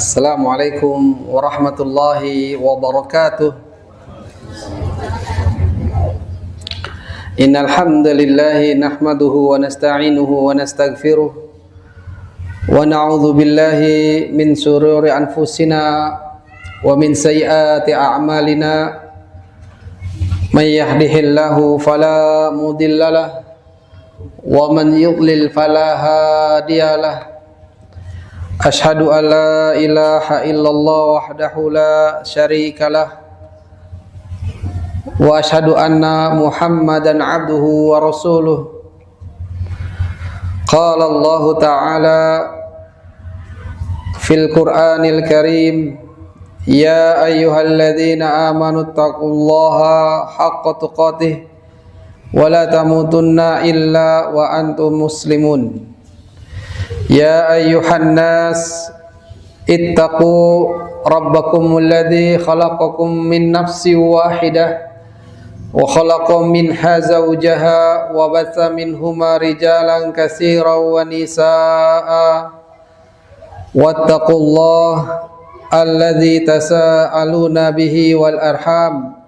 Assalamualaikum warahmatullahi wabarakatuh. Innal hamdalillahi nahmaduhu wa nasta'inuhu wa nastaghfiruh wa na'udzu billahi min shururi anfusina wa min sayyiati a'malina. May yahdihillahu fala mudhillalah wa man yudlil fala hadiyalah. Ashhadu an la ilaha illallah wahdahu la syarikalah wa ashhadu anna Muhammadan abduhu wa rasuluh. Qala Allah ta'ala fil Qur'anil Karim, ya ayyuhalladzina amanu taqullaha haqqa tuqatih wa la tamutunna illa wa antum muslimun. Ya ayyuhan nas ittaqu rabbakumul ladzi khalaqakum min nafsin wahidah wa khalaqa minha zawjaha wa batha minhuma rijalan katsiran wa nisaa'a wattaqullaha alladzi tasaaluna bihi wal arham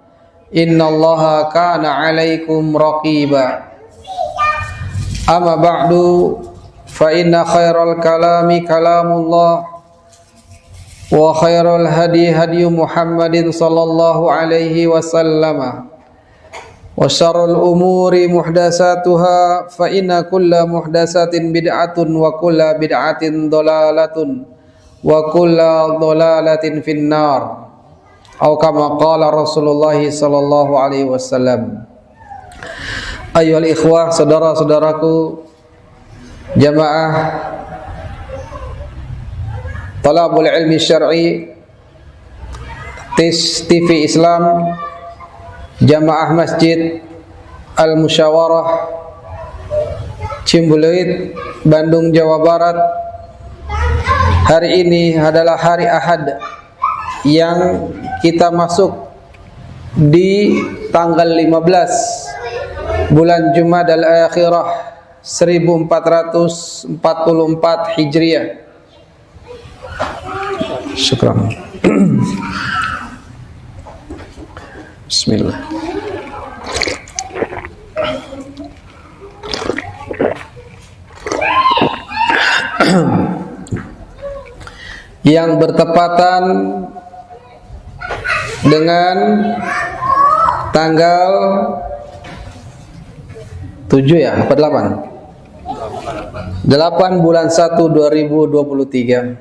innallaha kana 'alaikum raqiba. Amma ba'du, fa inna khairal kalami kalamullah wa khairal hadi hadi Muhammadin sallallahu alaihi wasallam wa syarrul umuri muhdatsatuha fa inna kulla muhdatsatin bid'atun wa kulla bid'atin dhalalatun wa kulla dhalalatin finnar, atau kama qala Rasulullah sallallahu alaihi wasallam. Ayyuhal ikhwah, saudara-saudaraku jamaah Talabul Ilmi Syar'i TIS TV Islam, jamaah Masjid Al-Musyawarah Cimbuluit, Bandung, Jawa Barat. Hari ini adalah hari Ahad yang kita masuk di tanggal 15 bulan Jumadal Akhirah 1444 Hijriah. Syukran. Bismillah. Yang bertepatan dengan tanggal 7 ya, apa 8? 8 bulan 1 2023.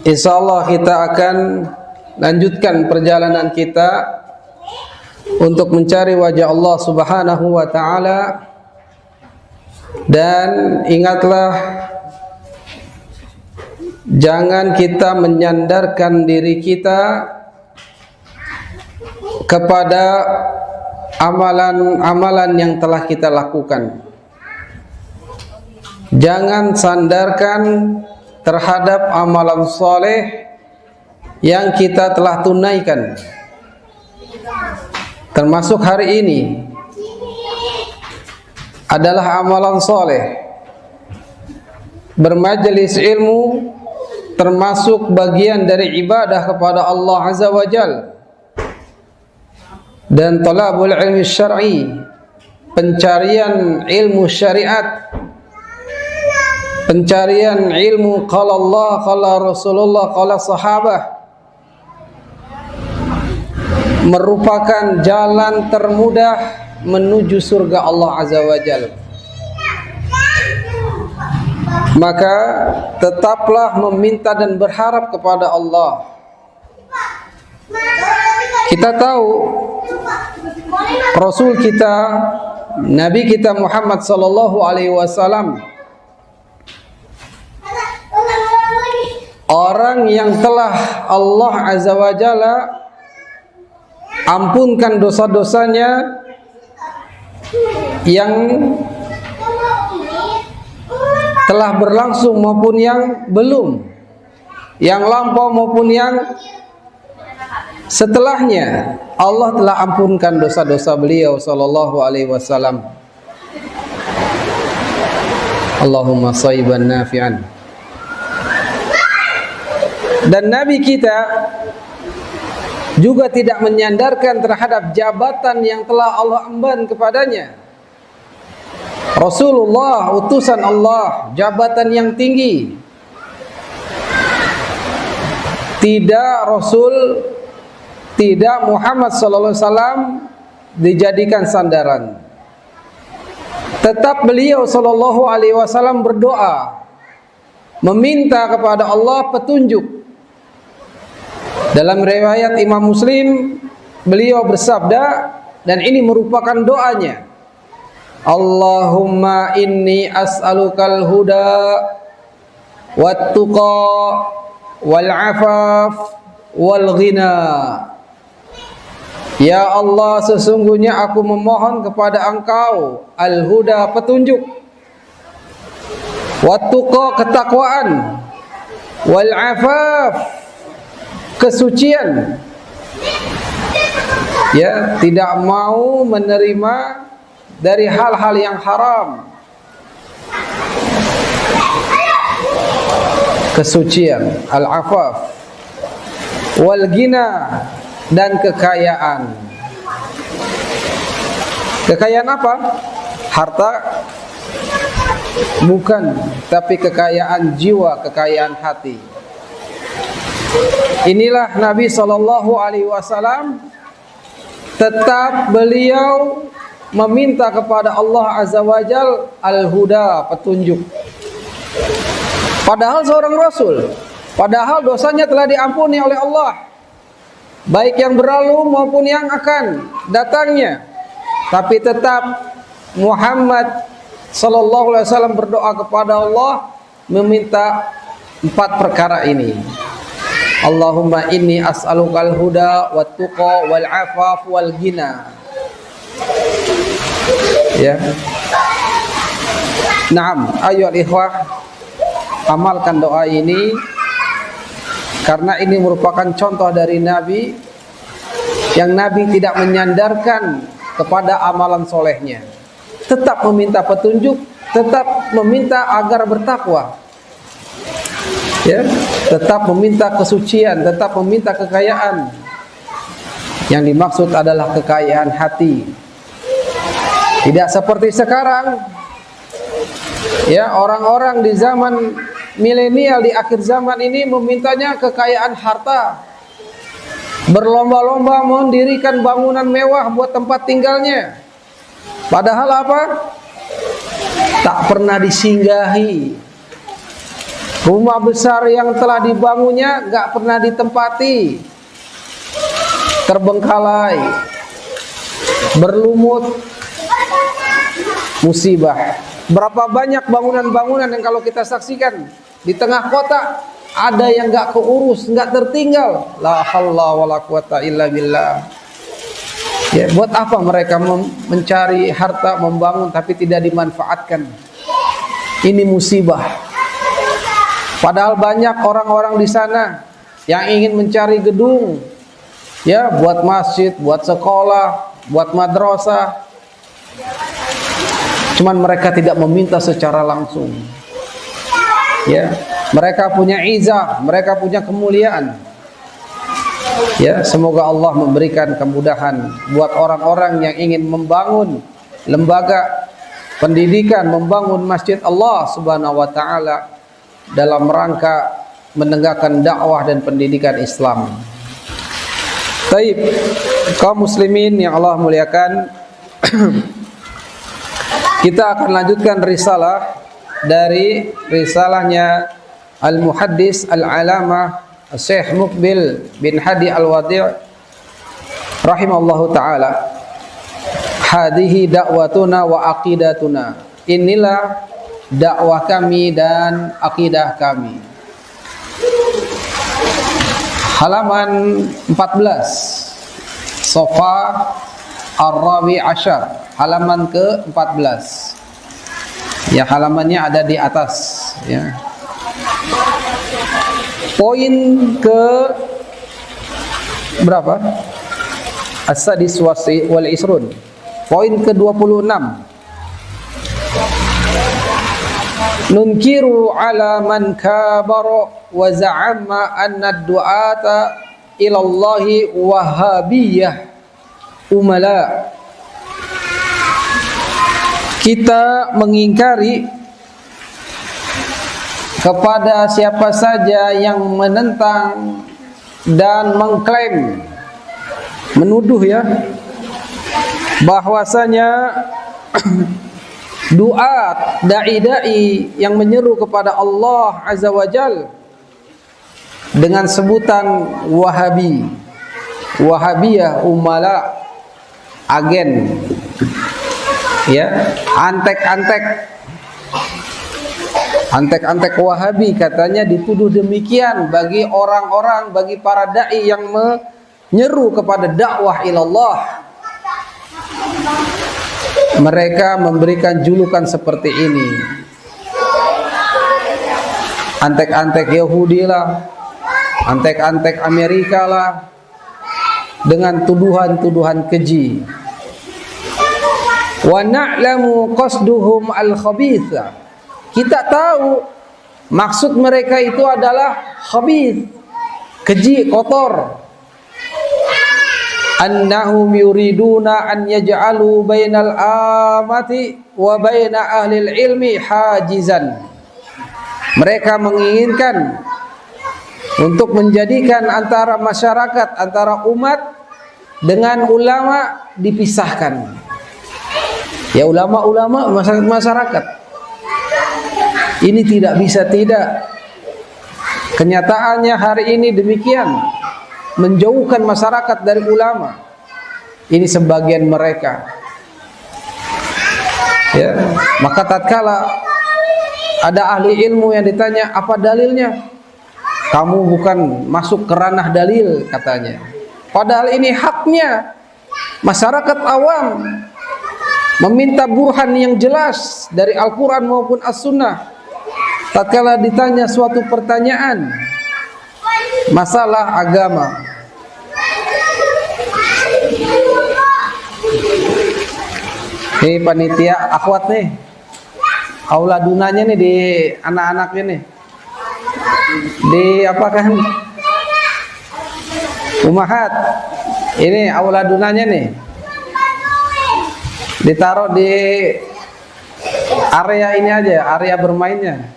Insyaallah kita akan lanjutkan perjalanan kita untuk mencari wajah Allah Subhanahu wa taala. Dan ingatlah, jangan kita menyandarkan diri kita kepada amalan-amalan yang telah kita lakukan. Jangan sandarkan terhadap amalan soleh yang kita telah tunaikan, termasuk hari ini adalah amalan soleh. Bermajelis ilmu termasuk bagian dari ibadah kepada Allah Azza wa Jalla. Dan talabul ilmi syar'i, pencarian ilmu syariat, pencarian ilmu qala Allah, qala Rasulullah, qala sahabah, merupakan jalan termudah menuju surga Allah Azza wa Jalla. Maka tetaplah meminta dan berharap kepada Allah. Kita tahu Rasul kita, Nabi kita Muhammad sallallahu alaihi wasallam, orang yang telah Allah Azza wa Jalla ampunkan dosa-dosanya yang telah berlangsung maupun yang belum, yang lampau maupun yang setelahnya. Allah telah ampunkan dosa-dosa beliau sallallahu alaihi wasallam. Allahumma shayban nafi'an. Dan Nabi kita juga tidak menyandarkan terhadap jabatan yang telah Allah emban kepadanya. Rasulullah utusan Allah, jabatan yang tinggi. Tidak Rasul, tidak Muhammad sallallahu alaihi wasallam dijadikan sandaran. Tetap beliau sallallahu alaihi wasallam berdoa, meminta kepada Allah petunjuk. Dalam riwayat Imam Muslim, beliau bersabda, dan ini merupakan doanya, Allahumma inni as'alukal huda wat tuqa wal afaf wal ghina. Ya Allah, sesungguhnya aku memohon kepada Engkau al-huda, petunjuk, wat tuqa, ketakwaan, wal afaf, kesucian. Ya, tidak mau menerima dari hal-hal yang haram. Kesucian, al-afaf, wal ghina, dan kekayaan. Kekayaan apa? Harta? Bukan, tapi kekayaan jiwa, kekayaan hati. Inilah Nabi sallallahu alaihi wasallam, tetap beliau meminta kepada Allah Azza wa Jal al-huda, petunjuk. Padahal seorang Rasul, padahal dosanya telah diampuni oleh Allah, baik yang berlalu maupun yang akan datangnya. Tapi tetap Muhammad sallallahu alaihi wasallam berdoa kepada Allah, meminta 4 perkara ini. Allahumma inni as'alukal huda wat tuqa wal afaf wal ghina. Ya. Naam, ayyuhal ikhwah, amalkan doa ini, karena ini merupakan contoh dari Nabi, yang Nabi tidak menyandarkan kepada amalan solehnya, tetap meminta petunjuk, tetap meminta agar bertakwa, ya, tetap meminta kesucian, tetap meminta kekayaan. Yang dimaksud adalah kekayaan hati. Tidak seperti sekarang, ya, orang-orang di zaman milenial, di akhir zaman ini memintanya kekayaan harta, berlomba-lomba mendirikan bangunan mewah buat tempat tinggalnya. Padahal apa? Tak pernah disinggahi. Rumah besar yang telah dibangunnya gak pernah ditempati, terbengkalai, berlumut, musibah. Berapa banyak bangunan-bangunan yang kalau kita saksikan di tengah kota, ada yang gak keurus, gak tertinggal. La haula wala quwata illa billah. Ya, buat apa mereka mencari harta, membangun tapi tidak dimanfaatkan? Ini musibah. Padahal banyak orang-orang di sana yang ingin mencari gedung, ya, buat masjid, buat sekolah, buat madrasah. Cuman mereka tidak meminta secara langsung. Ya, mereka punya izah, mereka punya kemuliaan. Ya, semoga Allah memberikan kemudahan buat orang-orang yang ingin membangun lembaga pendidikan, membangun masjid Allah Subhanahu wa taala dalam rangka menegakkan dakwah dan pendidikan Islam. Baik, kaum muslimin yang Allah muliakan, kita akan lanjutkan risalah dari risalahnya Al-Muhaddis Al-Alamah Syekh Muqbil bin Hadi Al-Wadi' rahimallahu ta'ala. Hadihi da'watuna wa aqidatuna. Inilah dakwah kami dan akidah kami. Halaman 14, Sofa Ar-Rabi Ashar, halaman ke-14. Ya, halamannya ada di atas, ya. Poin ke berapa? As-sadis wal isrun. Poin ke-26. nunkiru ala man kabara wa za'ama anna ad-du'ata ila Allahi wahabiyah umala. Kita mengingkari kepada siapa saja yang menentang dan mengklaim, menuduh ya, bahwasanya duat, dai-dai yang menyeru kepada Allah Azza wa Jal dengan sebutan Wahabi, Wahabiyah, umala, agen, ya, antek-antek Wahabi katanya dituduh demikian bagi orang-orang, bagi para dai yang menyeru kepada dakwah ilallah. Mereka memberikan julukan seperti ini. Antek-antek Yahudi lah, antek-antek Amerika lah, dengan tuduhan-tuduhan keji. Wa na'lamu qasduhum al-khabitha. Kita tahu maksud mereka itu adalah khabith, keji, kotor. Annahum yuriduna an yaj'alu bainal amati wa baina ahli ilmi hajizan. Mereka menginginkan untuk menjadikan antara masyarakat, antara umat dengan ulama dipisahkan. Ya, ulama-ulama, masyarakat. Ini tidak bisa tidak. Kenyataannya hari ini demikian, menjauhkan masyarakat dari ulama. Ini sebagian mereka. Ya, maka tatkala ada ahli ilmu yang ditanya, apa dalilnya? Kamu bukan masuk ke ranah dalil, katanya. Padahal ini haknya masyarakat awam meminta burhan yang jelas dari Al-Quran maupun As-Sunnah. Tatkala ditanya suatu pertanyaan masalah agama, ini panitia akhwat nih, aula dunanya nih di anak-anaknya nih, di apa kan, umahat, ini aula dunanya nih, ditaruh di area ini aja, area bermainnya.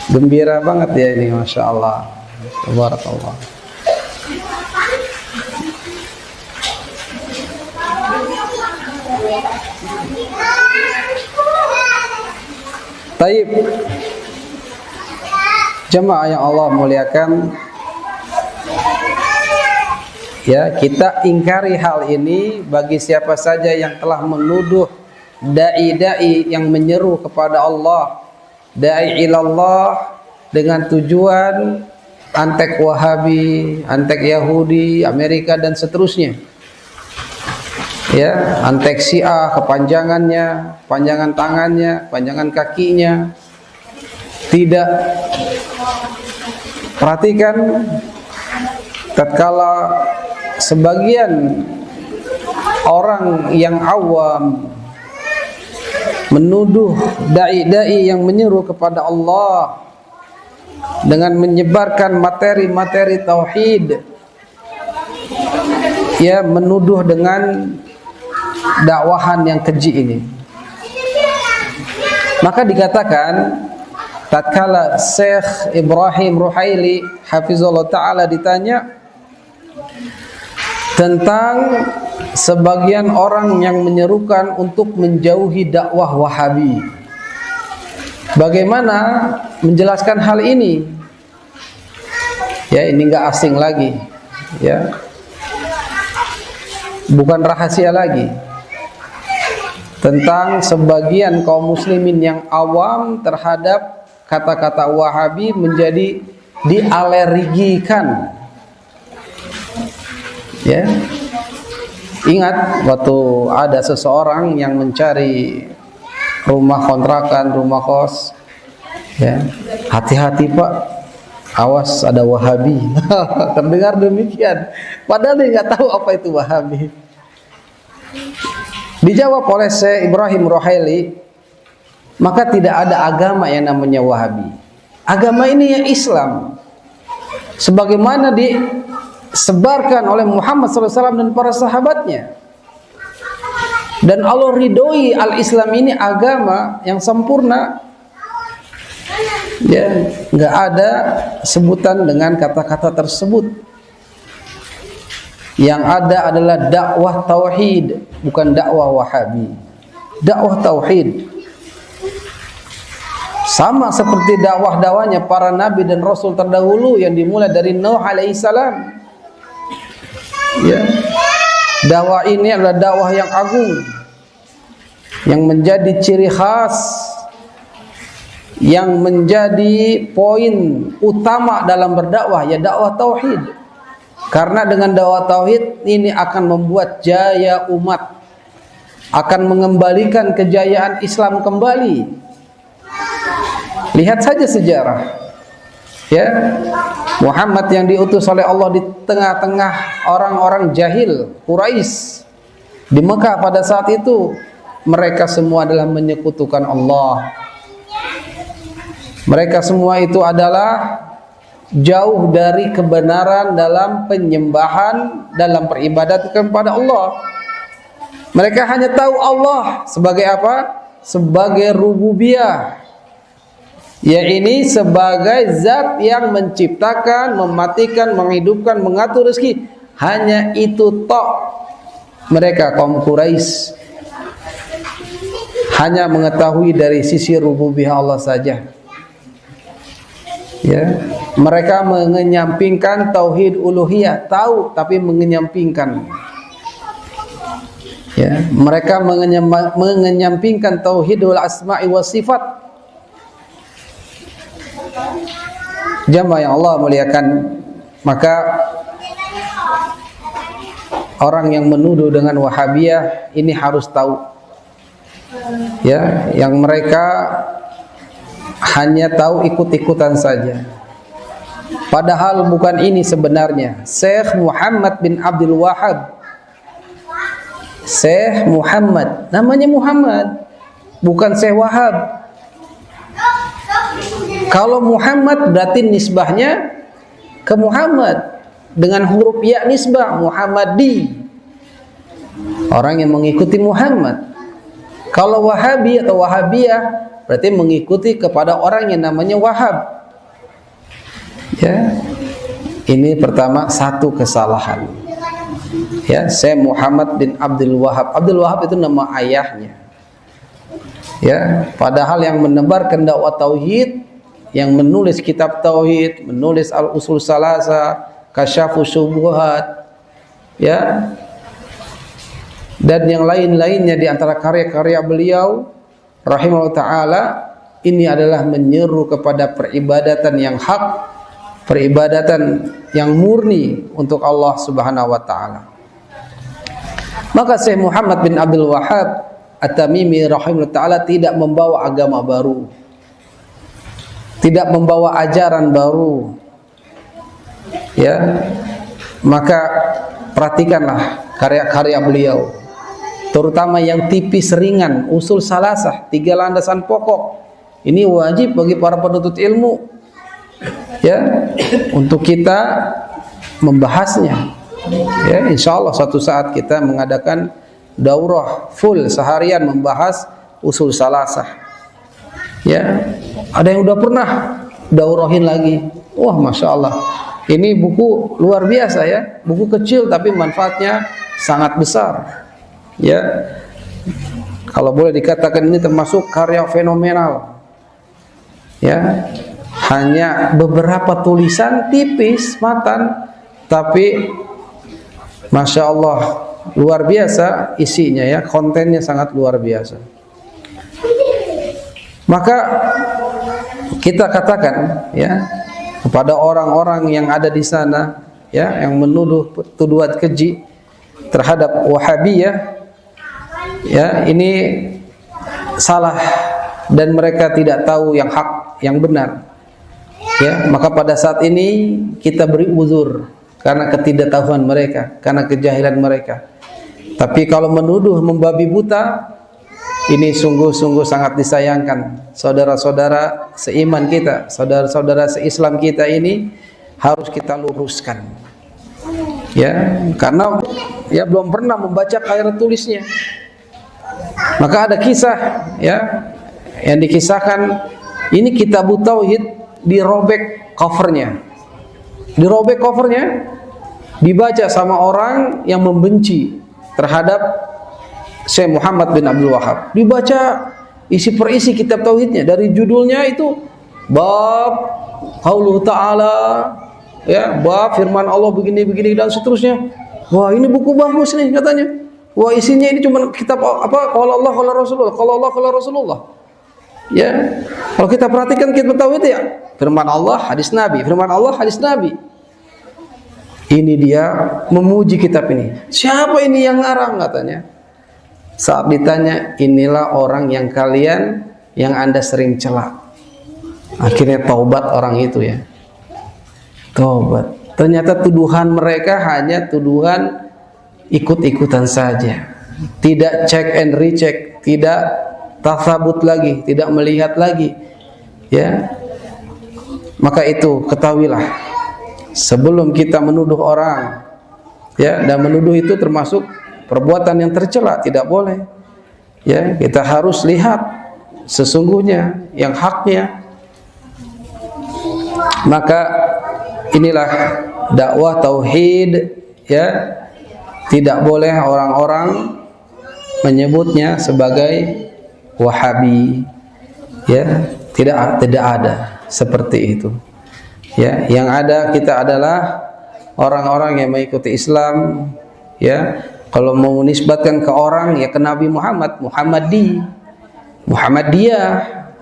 Gembira banget ya ini, Masya Allah, Tabarakallah. Taib, jemaah yang Allah muliakan, ya, kita ingkari hal ini bagi siapa saja yang telah menuduh dai-dai yang menyeru kepada Allah, dai ilallah, dengan tujuan antek Wahabi, antek Yahudi, Amerika dan seterusnya. Ya, antek Syiah, kepanjangannya, panjangan tangannya, panjangan kakinya. Tidak. Perhatikan, tatkala sebagian orang yang awam menuduh dai-dai yang menyeru kepada Allah dengan menyebarkan materi-materi tauhid, ya, menuduh dengan dakwahan yang keji ini, maka dikatakan tatkala Syekh Ibrahim Ruhaili hafizallahu taala ditanya tentang sebagian orang yang menyerukan untuk menjauhi dakwah Wahabi, bagaimana menjelaskan hal ini? Ya, ini enggak asing lagi, ya, bukan rahasia lagi, tentang sebagian kaum muslimin yang awam terhadap kata-kata Wahabi menjadi dialergikan. Ya, ingat waktu ada seseorang yang mencari rumah kontrakan, rumah kos, ya, hati-hati Pak, awas ada Wahabi. Terdengar demikian, padahal dia nggak tahu apa itu Wahabi. Dijawab oleh Syekh Ibrahim Ruhaili, maka tidak ada agama yang namanya Wahabi. Agama ini ya Islam, sebagaimana disebarkan oleh Muhammad SAW dan para sahabatnya. Dan Allah ridhoi al-Islam ini agama yang sempurna. Ya, nggak ada sebutan dengan kata-kata tersebut. Yang ada adalah dakwah tauhid, bukan dakwah Wahabi. Dakwah tauhid. Sama seperti dakwah-dakwahnya para nabi dan rasul terdahulu yang dimulai dari Nuh alaihissalam. Ya. Dakwah ini adalah dakwah yang agung, yang menjadi ciri khas, yang menjadi poin utama dalam berdakwah, ya dakwah tauhid. Karena dengan dakwah tauhid ini akan membuat jaya umat, akan mengembalikan kejayaan Islam kembali. Lihat saja sejarah, ya, Muhammad yang diutus oleh Allah di tengah-tengah orang-orang jahil Quraisy di Mekah pada saat itu, mereka semua adalah menyekutukan Allah. Mereka semua itu adalah jauh dari kebenaran dalam penyembahan, dalam peribadatan kepada Allah. Mereka hanya tahu Allah sebagai apa? Sebagai rububiyah. Ya, ini sebagai zat yang menciptakan, mematikan, menghidupkan, mengatur rezeki. Hanya itu tok. Mereka kaum Quraisy hanya mengetahui dari sisi rububiyah Allah saja. Ya, mereka mengenyampingkan tauhid uluhiyah, tahu tapi mengenyampingkan. Ya, mereka mengenyampingkan tauhidul asma'i was sifat. Jamaah yang Allah muliakan, maka orang yang menuduh dengan Wahabiyah ini harus tahu, ya, yang mereka hanya tahu ikut-ikutan saja. Padahal bukan ini sebenarnya. Syekh Muhammad bin Abdul Wahhab, Syekh Muhammad, namanya Muhammad, bukan Syekh Wahab. Kalau Muhammad berarti nisbahnya ke Muhammad dengan huruf ya nisbah, Muhammadi, orang yang mengikuti Muhammad. Kalau Wahabi atau Wahabiyah berarti mengikuti kepada orang yang namanya Wahab. Ya, ini pertama satu kesalahan. Ya, saya Muhammad bin Abdul Wahhab. Abdul Wahhab itu nama ayahnya. Ya, padahal yang menebarkan dakwah tauhid, yang menulis kitab tauhid, menulis al-usul salasa, kasyafus syubuhat, ya, dan yang lain-lainnya di antara karya-karya beliau rahimahullah taala, ini adalah menyeru kepada peribadatan yang hak, peribadatan yang murni untuk Allah Subhanahu wa taala. Maka Syekh Muhammad bin Abdul Wahhab At-Tamimi rahimahullah taala tidak membawa agama baru, tidak membawa ajaran baru. Ya, maka perhatikanlah karya-karya beliau, terutama yang tipis ringan, usul salasah, 3 landasan pokok. Ini wajib bagi para penuntut ilmu, ya, untuk kita membahasnya. Ya, insyaallah suatu saat kita mengadakan daurah full seharian membahas usul salasah. Ya, ada yang udah pernah daurahin lagi. Wah, masya Allah, ini buku luar biasa ya, buku kecil tapi manfaatnya sangat besar. Ya, kalau boleh dikatakan ini termasuk karya fenomenal. Ya, hanya beberapa tulisan tipis matan, tapi masya Allah luar biasa isinya ya, kontennya sangat luar biasa. Maka kita katakan ya kepada orang-orang yang ada di sana ya, yang menuduh tuduhan keji terhadap Wahabiyah, ya, ini salah dan mereka tidak tahu yang hak, yang benar. Ya, maka pada saat ini kita beri uzur karena ketidaktahuan mereka, karena kejahilan mereka. Tapi kalau menuduh membabi buta, ini sungguh-sungguh sangat disayangkan. Saudara-saudara seiman kita, saudara-saudara seislam kita ini harus kita luruskan. Ya, karena ya belum pernah membaca khairat tulisnya. Maka ada kisah ya yang dikisahkan, ini kitab tauhid dirobek covernya. Dirobek covernya, dibaca sama orang yang membenci terhadap Syekh Muhammad bin Abdul Wahab. Dibaca isi per isi kitab tauhidnya, dari judulnya itu bab qauluhu ta'ala, ya, bab firman Allah begini-begini dan seterusnya. Wah, ini buku bagus nih katanya. Wah, isinya ini cuma kitab apa? Qala Allah qala Rasulullah, qala Allah qala Rasulullah. Ya. Kalau kita perhatikan kitab tauhid ya, firman Allah, hadis Nabi, firman Allah, hadis Nabi. Ini dia memuji kitab ini. Siapa ini yang ngarang katanya? Saat ditanya, inilah orang yang kalian, yang Anda sering cela. Akhirnya taubat orang itu ya. Taubat. Ternyata tuduhan mereka hanya tuduhan ikut-ikutan saja. Tidak check and recheck, tidak tasabut lagi, tidak melihat lagi. Ya. Maka itu ketahuilah, sebelum kita menuduh orang, ya, dan menuduh itu termasuk perbuatan yang tercela, tidak boleh. Ya, kita harus lihat sesungguhnya yang haknya. Maka inilah dakwah tauhid, ya. Tidak boleh orang-orang menyebutnya sebagai Wahabi. Ya, tidak ada seperti itu. Ya, yang ada kita adalah orang-orang yang mengikuti Islam, ya. Kalau mau menisbatkan ke orang, ya ke Nabi Muhammad, Muhammadiyah,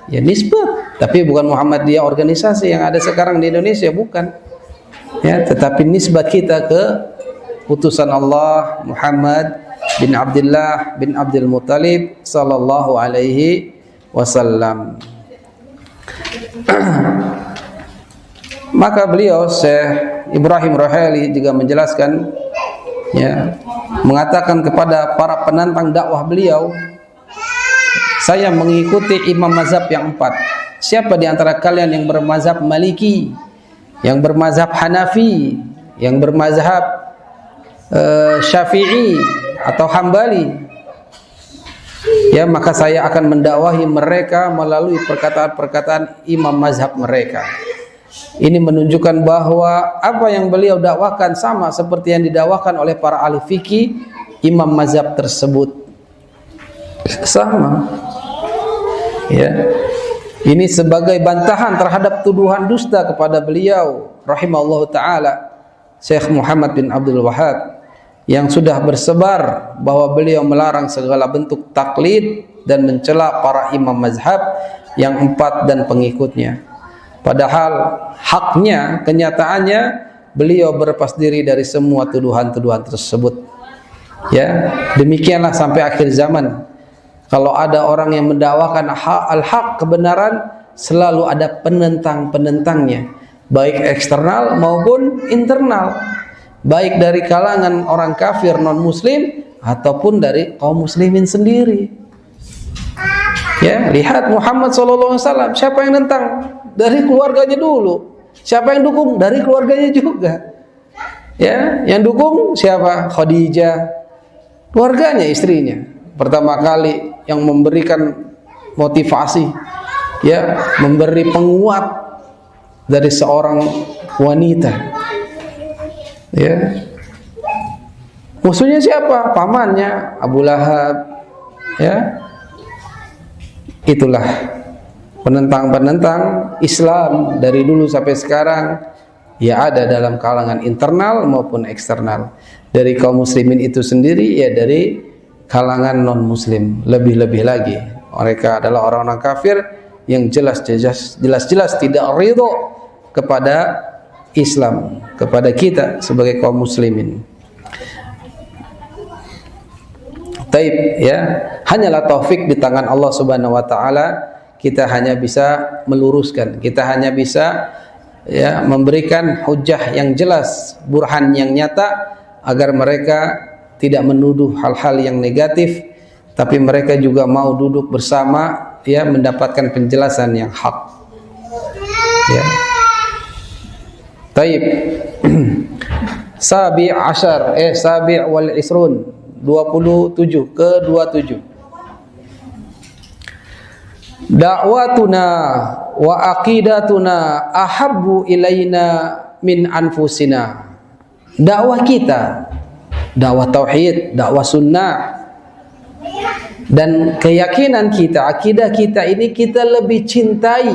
ya nisbat. Tapi bukan Muhammadiyah organisasi yang ada sekarang di Indonesia, bukan. Ya, tetapi nisbat kita ke utusan Allah Muhammad bin Abdullah bin Abdul Muttalib sallallahu alaihi wasallam. Maka beliau Syekh Ibrahim Ruhaili juga menjelaskan, ya, mengatakan kepada para penantang dakwah beliau, saya mengikuti imam mazhab yang 4. Siapa di antara kalian yang bermazhab Maliki, yang bermazhab Hanafi, yang bermazhab Syafi'i atau Hambali, ya, maka saya akan mendakwahi mereka melalui perkataan-perkataan imam mazhab mereka. Ini menunjukkan bahwa apa yang beliau dakwakan sama seperti yang didakwakan oleh para ahli fikih imam mazhab tersebut. Sama. Ya. Ini sebagai bantahan terhadap tuduhan dusta kepada beliau rahimahullahu taala Syekh Muhammad bin Abdul Wahab yang sudah bersebar bahwa beliau melarang segala bentuk taklid dan mencela para imam mazhab yang 4 dan pengikutnya. Padahal haknya, kenyataannya beliau berlepas diri dari semua tuduhan-tuduhan tersebut. Ya, demikianlah sampai akhir zaman. Kalau ada orang yang mendakwakan al-haq, kebenaran, selalu ada penentang-penentangnya, baik eksternal maupun internal, baik dari kalangan orang kafir non-muslim ataupun dari kaum muslimin sendiri. Ya, lihat Muhammad SAW, siapa yang nentang? Dari keluarganya dulu. Siapa yang dukung? Dari keluarganya juga. Ya, yang dukung siapa? Khadijah, keluarganya, istrinya. Pertama kali yang memberikan motivasi, ya, memberi penguat dari seorang wanita. Ya. Musuhnya siapa? Pamannya Abu Lahab. Ya. Itulah penentang-penentang Islam dari dulu sampai sekarang, ya, ada dalam kalangan internal maupun eksternal. Dari kaum muslimin itu sendiri, ya, dari kalangan non muslim lebih-lebih lagi. Mereka adalah orang-orang kafir yang jelas-jelas tidak ridho kepada Islam, kepada kita sebagai kaum muslimin. Taib, ya, hanyalah taufik di tangan Allah Subhanahu wa taala. Kita hanya bisa meluruskan, kita hanya bisa, ya, memberikan hujah yang jelas, burhan yang nyata agar mereka tidak menuduh hal-hal yang negatif, tapi mereka juga mau duduk bersama, ya, mendapatkan penjelasan yang hak. Ya. Taib. Sabi' wal isrun 27 ke 27. Da'watuna wa aqidatuna ahabbu ilaina min anfusina. Dakwah kita, dakwah tauhid, dakwah sunnah, dan keyakinan kita, akidah kita ini kita lebih cintai,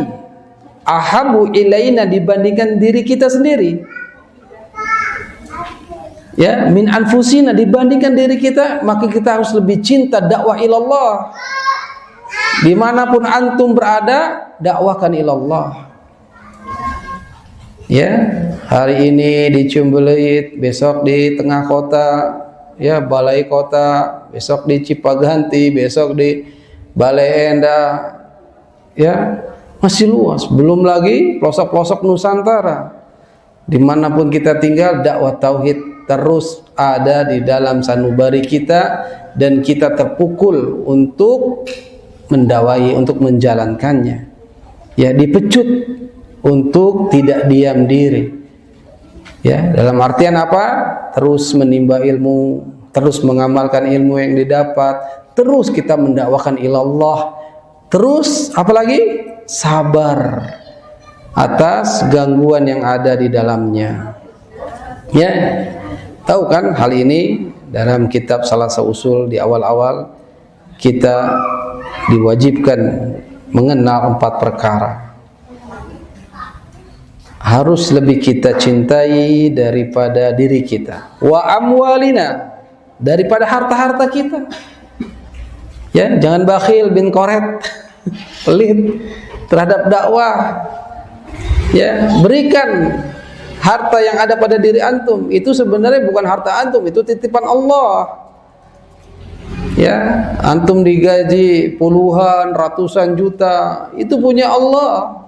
ahabbu ilaina, dibandingkan diri kita sendiri. Ya, min anfusina, dibandingkan diri kita, maka kita harus lebih cinta dakwah ilallah. Dimanapun antum berada, dakwahkan ilallah. Ya, hari ini di Ciumbuleuit, besok di tengah kota, ya, balai kota, besok di Cipaganti, besok di Balai Endah, ya, masih luas. Belum lagi pelosok-pelosok Nusantara. Dimanapun kita tinggal, dakwah tauhid terus ada di dalam sanubari kita, dan kita terpukul untuk mendakwai, untuk menjalankannya. Ya, dipecut untuk tidak diam diri. Ya, dalam artian apa? Terus menimba ilmu, terus mengamalkan ilmu yang didapat, terus kita mendakwakan ilallah, terus apalagi sabar atas gangguan yang ada di dalamnya. Ya, tahu kan hal ini dalam kitab Salasa Usul di awal-awal kita diwajibkan mengenal 4 perkara. Harus lebih kita cintai daripada diri kita. Wa amwalina, daripada harta-harta kita. Ya, jangan bakhil bin koret, pelit terhadap dakwah. Ya, berikan harta yang ada pada diri antum. Itu sebenarnya bukan harta antum, itu titipan Allah. Ya, antum digaji puluhan, ratusan juta, itu punya Allah.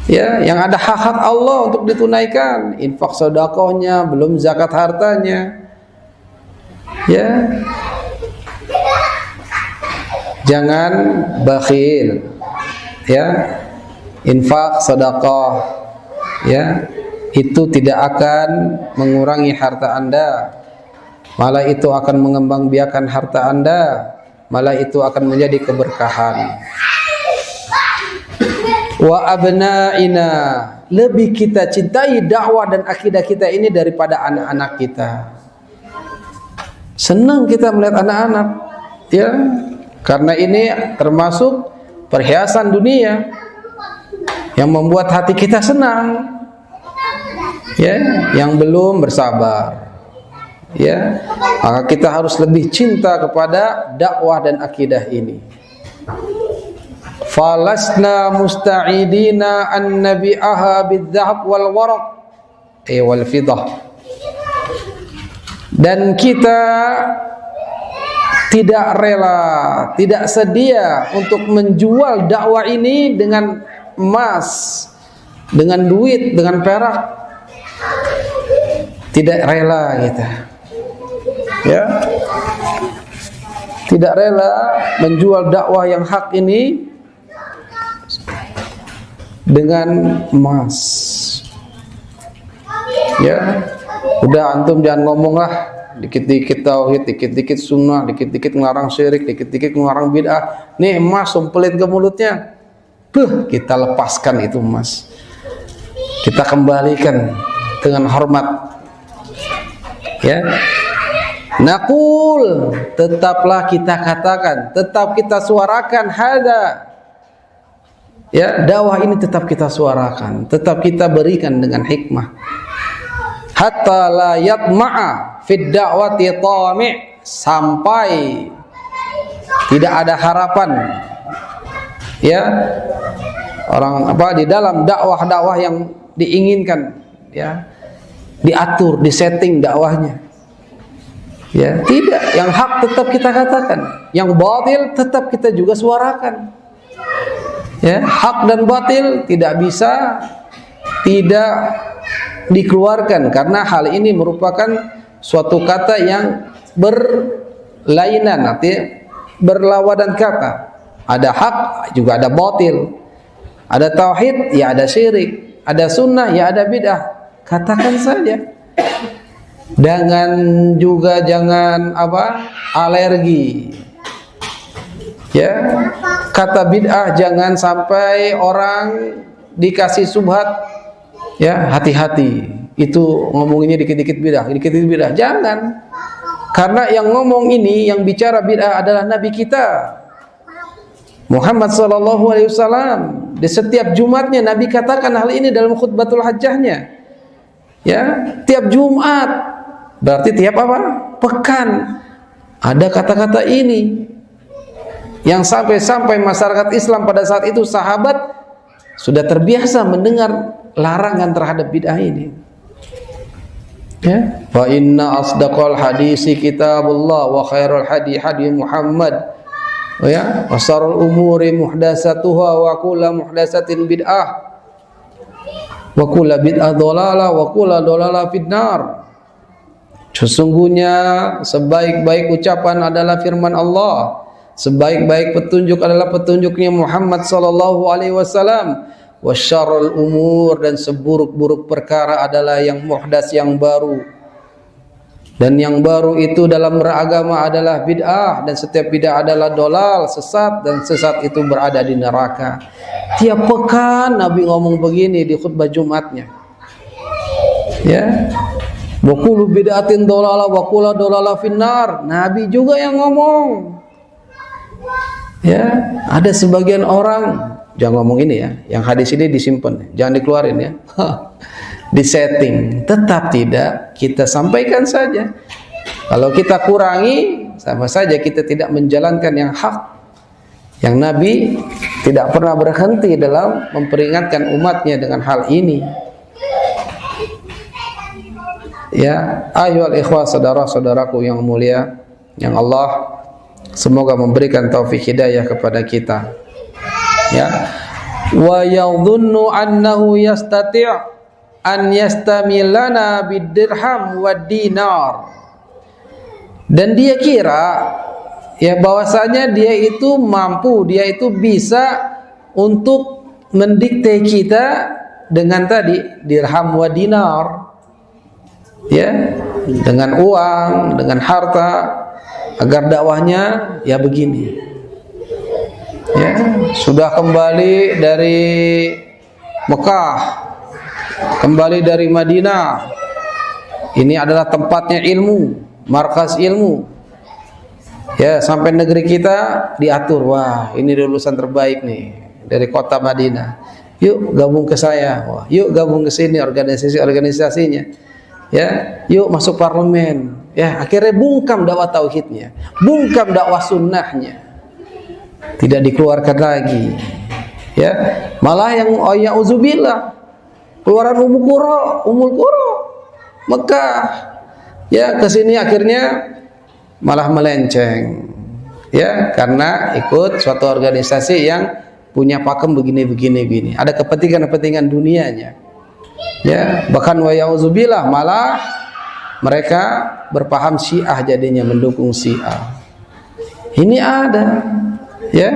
Ya, yang ada hak-hak Allah untuk ditunaikan, infak sedekahnya, belum zakat hartanya. Ya, jangan bakhil. Ya, infak sedekah, ya, itu tidak akan mengurangi harta Anda. Malah itu akan mengembangbiakan harta Anda, malah itu akan menjadi keberkahan. Wa abna'ina, lebih kita cintai dakwah dan akidah kita ini daripada anak-anak kita. Senang kita melihat anak-anak, ya, karena ini termasuk perhiasan dunia yang membuat hati kita senang. Ya, yang belum bersabar, ya, maka kita harus lebih cinta kepada dakwah dan akidah ini. Falasna musta'idina an nabi'aha bidzahab wal waraq wal fiddah, dan kita tidak rela, tidak sedia untuk menjual dakwah ini dengan emas, dengan duit, dengan perak. Tidak rela kita. Ya, tidak rela menjual dakwah yang hak ini dengan emas. Ya, udah antum jangan ngomong lah, dikit-dikit tauhid, dikit-dikit sunnah, dikit-dikit ngelarang syirik, dikit-dikit ngelarang bid'ah. Nih emas sumpelin ke mulutnya. Kita lepaskan itu emas, kita kembalikan dengan hormat. Ya, naqul, tetaplah kita katakan, tetap kita suarakan hada. Ya, dakwah ini tetap kita suarakan, tetap kita berikan dengan hikmah. Hatta la yatma'a fid da'wati tami', sampai tidak ada harapan, ya, orang di dalam dakwah yang diinginkan, ya, diatur, disetting dakwahnya. Ya, tidak, yang hak tetap kita katakan, yang batil tetap kita juga suarakan. Ya, hak dan batil tidak bisa tidak dikeluarkan, karena hal ini merupakan suatu kata yang berlainan, artinya berlawanan kata. Ada hak, juga ada batil. Ada tauhid, ya ada syirik. Ada sunnah, ya ada bid'ah. Katakan saja. Jangan alergi. Ya, kata bid'ah jangan sampai orang dikasih subhat. Ya, hati-hati. Itu ngomonginnya dikit-dikit bid'ah. Jangan. Karena yang ngomong ini, yang bicara bid'ah adalah Nabi kita Muhammad sallallahu alaihi wasallam. Di setiap Jumatnya Nabi katakan hal ini dalam khutbatul hajjahnya. Ya, tiap Jumat. Berarti tiap apa? Pekan. Ada kata-kata ini. Yang sampai masyarakat Islam pada saat itu, sahabat sudah terbiasa mendengar larangan terhadap bid'ah ini. Ya, wa inna asdaqal hadisi kitabullah wa khairul hadi Muhammad. Ya, wasarul umuri muhdatsatuha wa kullu muhdatsatin bid'ah wa kullu bid'ah dhalalah wa kullu dhalalah finnar. Sesungguhnya sebaik-baik ucapan adalah firman Allah, sebaik-baik petunjuk adalah petunjuknya Muhammad sallallahu alaihi wasallam. Wasyarrul umur, dan seburuk-buruk perkara adalah yang muhdats, yang baru. Dan yang baru itu dalam beragama adalah bid'ah, dan setiap bid'ah adalah dolal, sesat, dan sesat itu berada di neraka. Tiap pekan Nabi ngomong begini di khutbah Jumatnya. Ya. Wa kullu bid'atin dolalah wa kullu dolalah finnar. Nabi juga yang ngomong. Ya, ada sebagian orang, jangan ngomong ini ya, yang hadis ini disimpan, jangan dikeluarin ya. Disetting, tetap tidak, kita sampaikan saja. Kalau kita kurangi, sama saja kita tidak menjalankan yang hak. Yang Nabi tidak pernah berhenti dalam memperingatkan umatnya dengan hal ini. Ya, ayyuhal ikhwah, saudara-saudaraku yang mulia, yang Allah semoga memberikan taufik hidayah kepada kita. Ya, wa yadhunnu annahu yastati' an yastamilana bidirham wad dinar. Dan dia kira ya bahwasanya dia itu mampu, dia itu bisa untuk mendikte kita dengan tadi dirham wa dinar. Ya, dengan uang, dengan harta, agar dakwahnya ya begini. Ya, sudah kembali dari Mekah, kembali dari Madinah. Ini adalah tempatnya ilmu, markas ilmu. Ya, sampai negeri kita diatur, wah, ini lulusan terbaik nih dari kota Madinah. Yuk gabung ke saya. Wah, yuk gabung ke sini organisasinya. Ya, yuk masuk parlemen. Ya, akhirnya bungkam dakwah tauhidnya, bungkam dakwah sunnahnya, tidak dikeluarkan lagi. Ya, malah yang ya'udzubillah keluaran umul qura Mekah. Ya, kesini akhirnya malah melenceng. Ya, karena ikut suatu organisasi yang punya pakem begini. Ada kepentingan dunianya. Ya, bahkan wa ya'udzubillah malah mereka berpaham Syiah, jadinya mendukung Syiah. Ini ada. Ya,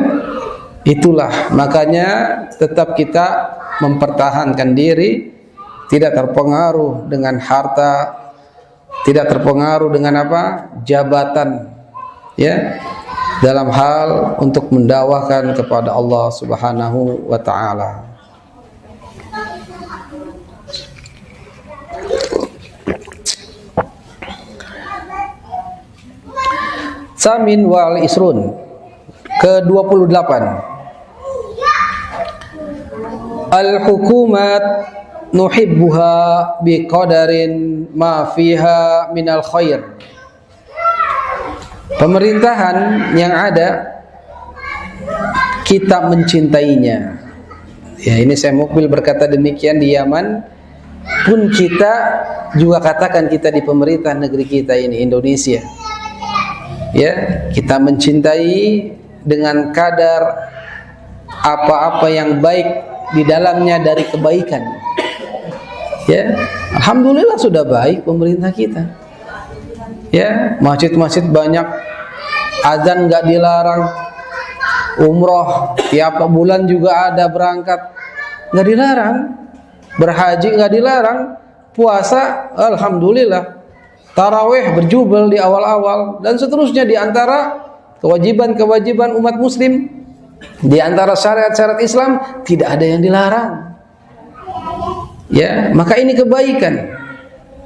itulah makanya tetap kita mempertahankan diri, tidak terpengaruh dengan harta, tidak terpengaruh dengan jabatan, ya, dalam hal untuk mendakwahkan kepada Allah Subhanahu wa taala. Samin wal isrun, ke-28. Al-hukumat nuhibbuha biqadarin ma fiha minal khair. Pemerintahan yang ada kita mencintainya. Ya, ini saya Mukbil berkata demikian di Yaman, pun kita juga katakan kita di pemerintah negeri kita ini Indonesia. Ya, kita mencintai dengan kadar apa-apa yang baik di dalamnya dari kebaikan. Ya, alhamdulillah sudah baik pemerintah kita. Ya, masjid-masjid banyak, azan nggak dilarang, umroh tiap bulan juga ada berangkat, nggak dilarang, berhaji nggak dilarang, puasa alhamdulillah, tarawih berjubel di awal-awal, dan seterusnya. Di antara kewajiban-kewajiban umat muslim, di antara syariat-syariat Islam, tidak ada yang dilarang. Ya, maka ini kebaikan.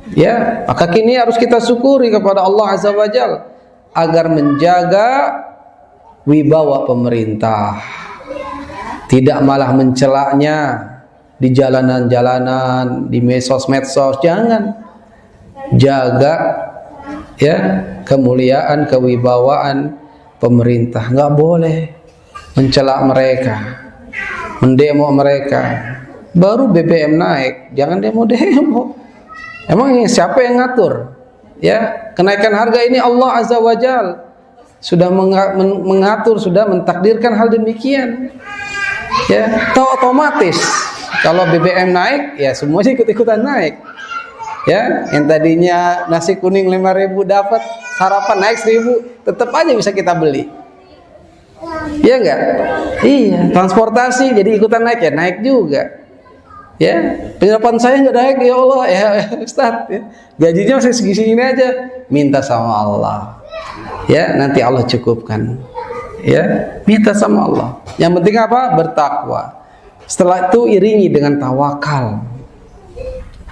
Ya, maka kini harus kita syukuri kepada Allah Azza wa Jalla agar menjaga wibawa pemerintah, tidak malah mencelaknya di jalanan-jalanan, di medsos-medsos. Jangan, jaga ya kemuliaan, kewibawaan pemerintah. Nggak boleh mencela mereka, mendemo mereka. Baru BBM naik, jangan demo-demo. Emang siapa yang ngatur? Ya, kenaikan harga ini Allah Azza wa Jalla sudah mengatur, sudah mentakdirkan hal demikian. Ya, otomatis kalau BBM naik, ya semuanya ikut-ikutan naik. Ya, yang tadinya nasi kuning 5.000 dapat sarapan naik 1.000, tetap aja bisa kita beli. Iya enggak? Iya, transportasi jadi ikutan naik, ya naik juga. Ya, penyerapan saya nggak naik, ya Allah, ya Ustaz, ya. Gajinya masih segini aja, minta sama Allah. Ya, nanti Allah cukupkan. Ya, minta sama Allah. Yang penting apa? Bertakwa. Setelah itu iringi dengan tawakal.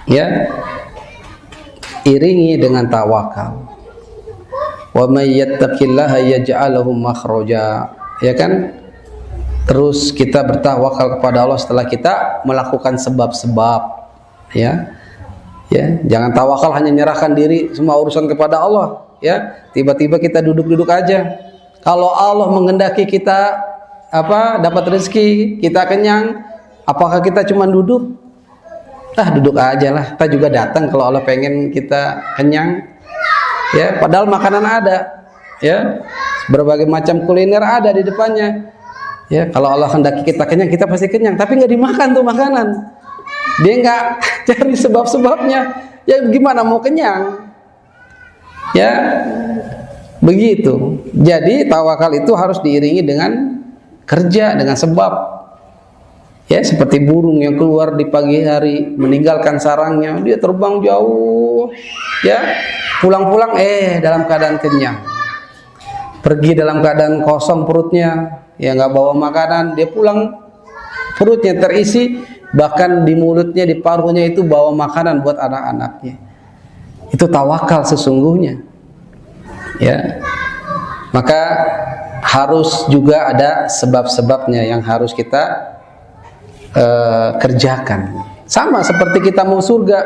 Ya, iringi dengan tawakal. Wa may yattaqillaha yaj'al lahu makhraja. Ya kan? Terus kita bertawakal kepada Allah setelah kita melakukan sebab-sebab. Ya. Ya, jangan tawakal hanya menyerahkan diri semua urusan kepada Allah, ya. Tiba-tiba kita duduk-duduk aja. Kalau Allah menghendaki kita dapat rezeki, kita kenyang, apakah kita cuma duduk? Duduk aja lah. Kita juga datang kalau Allah pengen kita kenyang. Ya, padahal makanan ada. Ya. Berbagai macam kuliner ada di depannya. Ya, kalau Allah hendaki kita kenyang, kita pasti kenyang. Tapi nggak dimakan tuh makanan. Dia nggak cari sebab-sebabnya. Ya gimana mau kenyang? Ya, begitu. Jadi tawakal itu harus diiringi dengan kerja, dengan sebab. Ya, seperti burung yang keluar di pagi hari, meninggalkan sarangnya, dia terbang jauh. Ya, pulang-pulang dalam keadaan kenyang. Pergi dalam keadaan kosong perutnya, ya nggak bawa makanan, dia pulang perutnya terisi, bahkan di mulutnya, di paruhnya itu bawa makanan buat anak-anaknya. Itu tawakal sesungguhnya. Ya, maka harus juga ada sebab-sebabnya yang harus kita kerjakan. Sama seperti kita mau surga,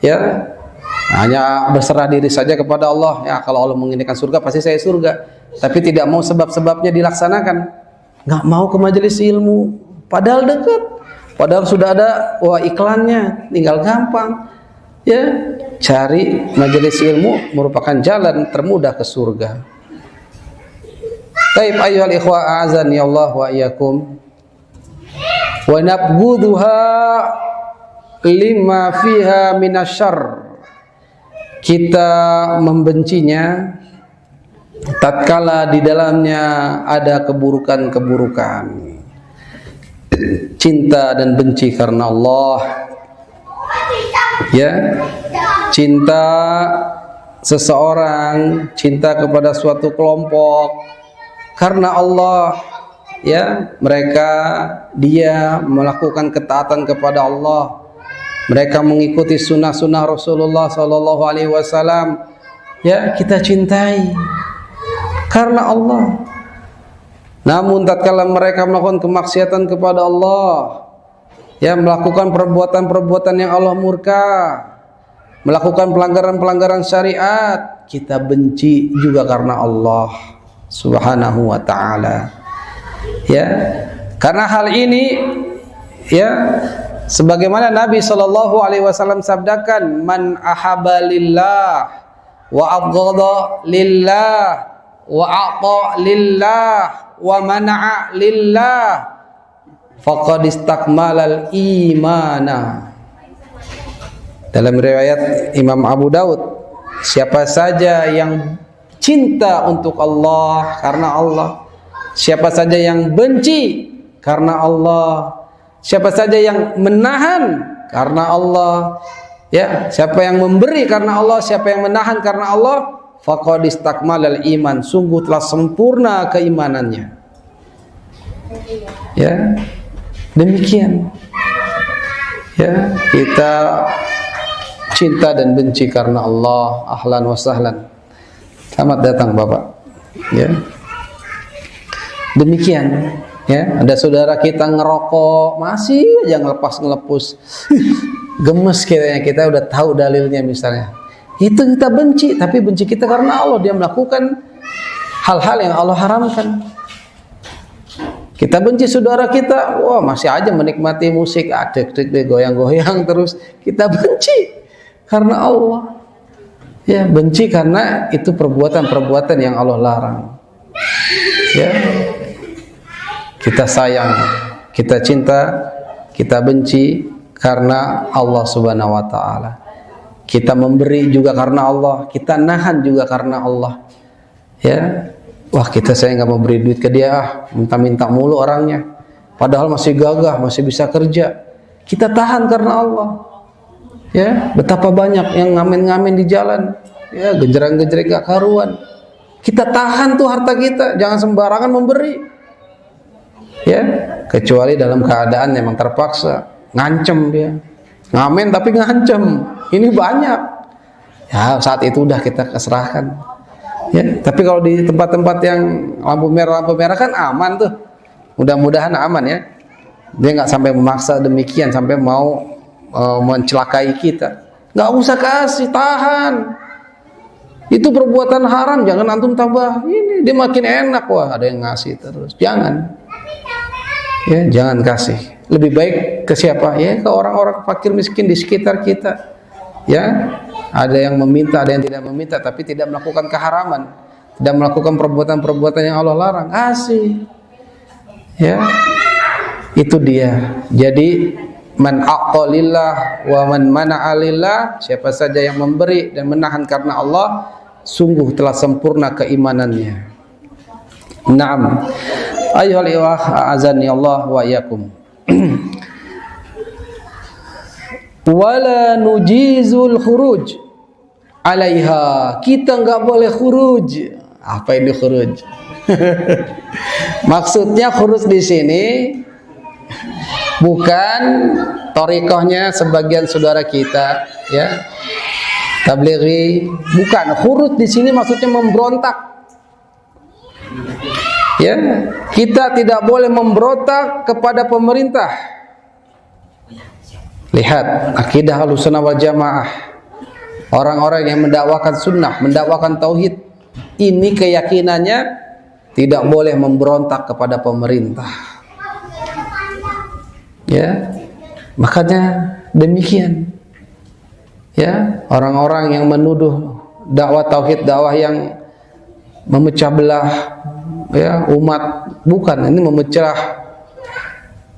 ya. Hanya berserah diri saja kepada Allah. Ya, kalau Allah menginginkan surga, pasti saya surga. Tapi tidak mau sebab-sebabnya dilaksanakan. Nggak mau ke majelis ilmu, padahal dekat. Padahal sudah ada iklannya, tinggal gampang. Ya, cari majelis ilmu merupakan jalan termudah ke surga. Taib ayyuhal ikhwa a'azani Allah wa iyyakum. Wa nabghuduha lima fiha minasyarr. Kita membencinya tatkala di dalamnya ada keburukan-keburukan. Cinta dan benci karena Allah. Ya, cinta seseorang, cinta kepada suatu kelompok karena Allah. Ya, dia melakukan ketaatan kepada Allah. Mereka mengikuti sunnah-sunnah Rasulullah Sallallahu Alaihi Wasallam. Ya, kita cintai karena Allah. Namun tatkala mereka melakukan kemaksiatan kepada Allah, ya, melakukan perbuatan-perbuatan yang Allah murka, melakukan pelanggaran-pelanggaran syariat, kita benci juga karena Allah Subhanahu wa taala. Ya, karena hal ini, ya, sebagaimana Nabi Shallallahu Alaihi Wasallam sabdakan, man ahabba lillah wa abghadha lillah wa a'ta lillah wa mana'a lillah faqad istakmalal imana. Dalam riwayat Imam Abu Daud, siapa saja yang cinta untuk Allah karena Allah, siapa saja yang benci karena Allah, siapa saja yang menahan karena Allah, ya, siapa yang memberi karena Allah, siapa yang menahan karena Allah, faqad istakmalal iman, sungguh telah sempurna keimanannya. Ya, demikian. Ya, kita cinta dan benci karena Allah. Ahlan wa sahlan. Selamat datang Bapak. Ya. Demikian. Ya, ada saudara kita ngerokok masih aja ngelepus. Gemes kita udah tahu dalilnya misalnya. Itu kita benci, tapi benci kita karena Allah, dia melakukan hal-hal yang Allah haramkan. Kita benci saudara kita, wah masih aja menikmati musik, adek-adek goyang-goyang terus. Kita benci karena Allah. Ya, benci karena itu perbuatan-perbuatan yang Allah larang. Ya. Kita sayang, kita cinta, kita benci karena Allah Subhanahu wa taala. Kita memberi juga karena Allah, kita nahan juga karena Allah. Ya. Wah, saya nggak mau beri duit ke dia, minta-minta mulu orangnya. Padahal masih gagah, masih bisa kerja. Kita tahan karena Allah. Ya, betapa banyak yang ngamen-ngamen di jalan, ya, genjerang-genjreng gak karuan. Kita tahan tuh harta kita, jangan sembarangan memberi. Ya, kecuali dalam keadaan memang terpaksa, ngancem dia. Ngamen tapi ngancem. Ini banyak. Ya, saat itu udah kita keserahkan. Ya, tapi kalau di tempat-tempat yang lampu merah kan aman tuh. Mudah-mudahan aman ya. Dia nggak sampai memaksa demikian sampai mau mencelakai kita. Nggak usah kasih, tahan. Itu perbuatan haram, jangan antum tambah. Ini dia makin enak, wah ada yang ngasih terus. Jangan. Ya, jangan kasih. Lebih baik ke siapa? Ya, ke orang-orang fakir miskin di sekitar kita. Ya. Ada yang meminta, ada yang tidak meminta, tapi tidak melakukan keharaman, tidak melakukan perbuatan-perbuatan yang Allah larang. Kasih, ya, itu dia. Jadi man aqalillah wa man mana'alillah, siapa saja yang memberi dan menahan karena Allah, sungguh telah sempurna keimanannya. Naam. Ayyuhal ikhwah, azani Allah wa iyyakum. Wala nujizul khuruj alaiha, kita nggak boleh khuruj. Apa ini khuruj? Maksudnya khuruj di sini bukan thariqahnya sebagian saudara kita, ya, tablighi, bukan. Khuruj di sini maksudnya memberontak. Ya, kita tidak boleh memberontak kepada pemerintah. Lihat akidah Ahlussunnah wal Jamaah, orang-orang yang mendakwakan sunnah, mendakwakan tauhid, ini keyakinannya tidak boleh memberontak kepada pemerintah. Ya, makanya demikian. Ya, orang-orang yang menuduh dakwah tauhid, dakwah yang memecah belah, ya, umat, bukan, ini bukan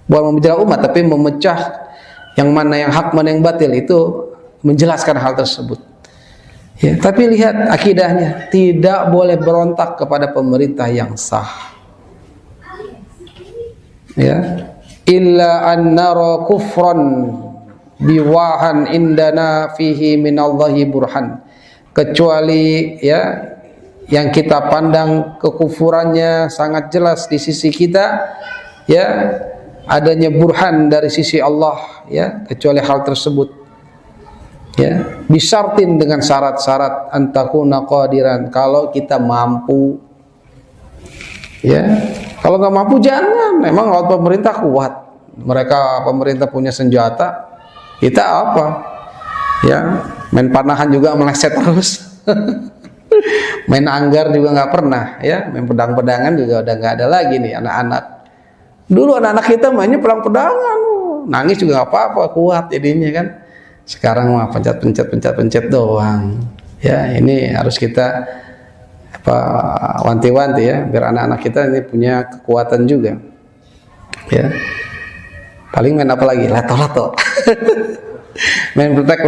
memecah umat, tapi memecah yang mana yang hak, mana yang batil, itu menjelaskan hal tersebut. Ya, tapi lihat akidahnya, tidak boleh berontak kepada pemerintah yang sah. Ya, illa an nara kufran biwahan indana fihi minallahi burhan, kecuali ya yang kita pandang kekufurannya sangat jelas di sisi kita, ya, adanya burhan dari sisi Allah, ya, kecuali hal tersebut, ya, bisyartin, dengan syarat-syarat, antakuna qadiran, kalau kita mampu. Ya, kalau nggak mampu jangan. Memang kalau pemerintah kuat, pemerintah punya senjata, kita apa? Ya, main panahan juga meleset terus. Main anggar juga nggak pernah, ya, main pedang-pedangan juga udah nggak ada lagi nih anak-anak. Dulu anak-anak kita mainnya pedang-pedangan, nangis juga nggak apa-apa, kuat jadinya kan. Sekarang mah pencet doang. Ya, ini harus kita wanti-wanti ya, biar anak-anak kita ini punya kekuatan juga. Ya, paling main apa lagi? Lato-lato. Main petek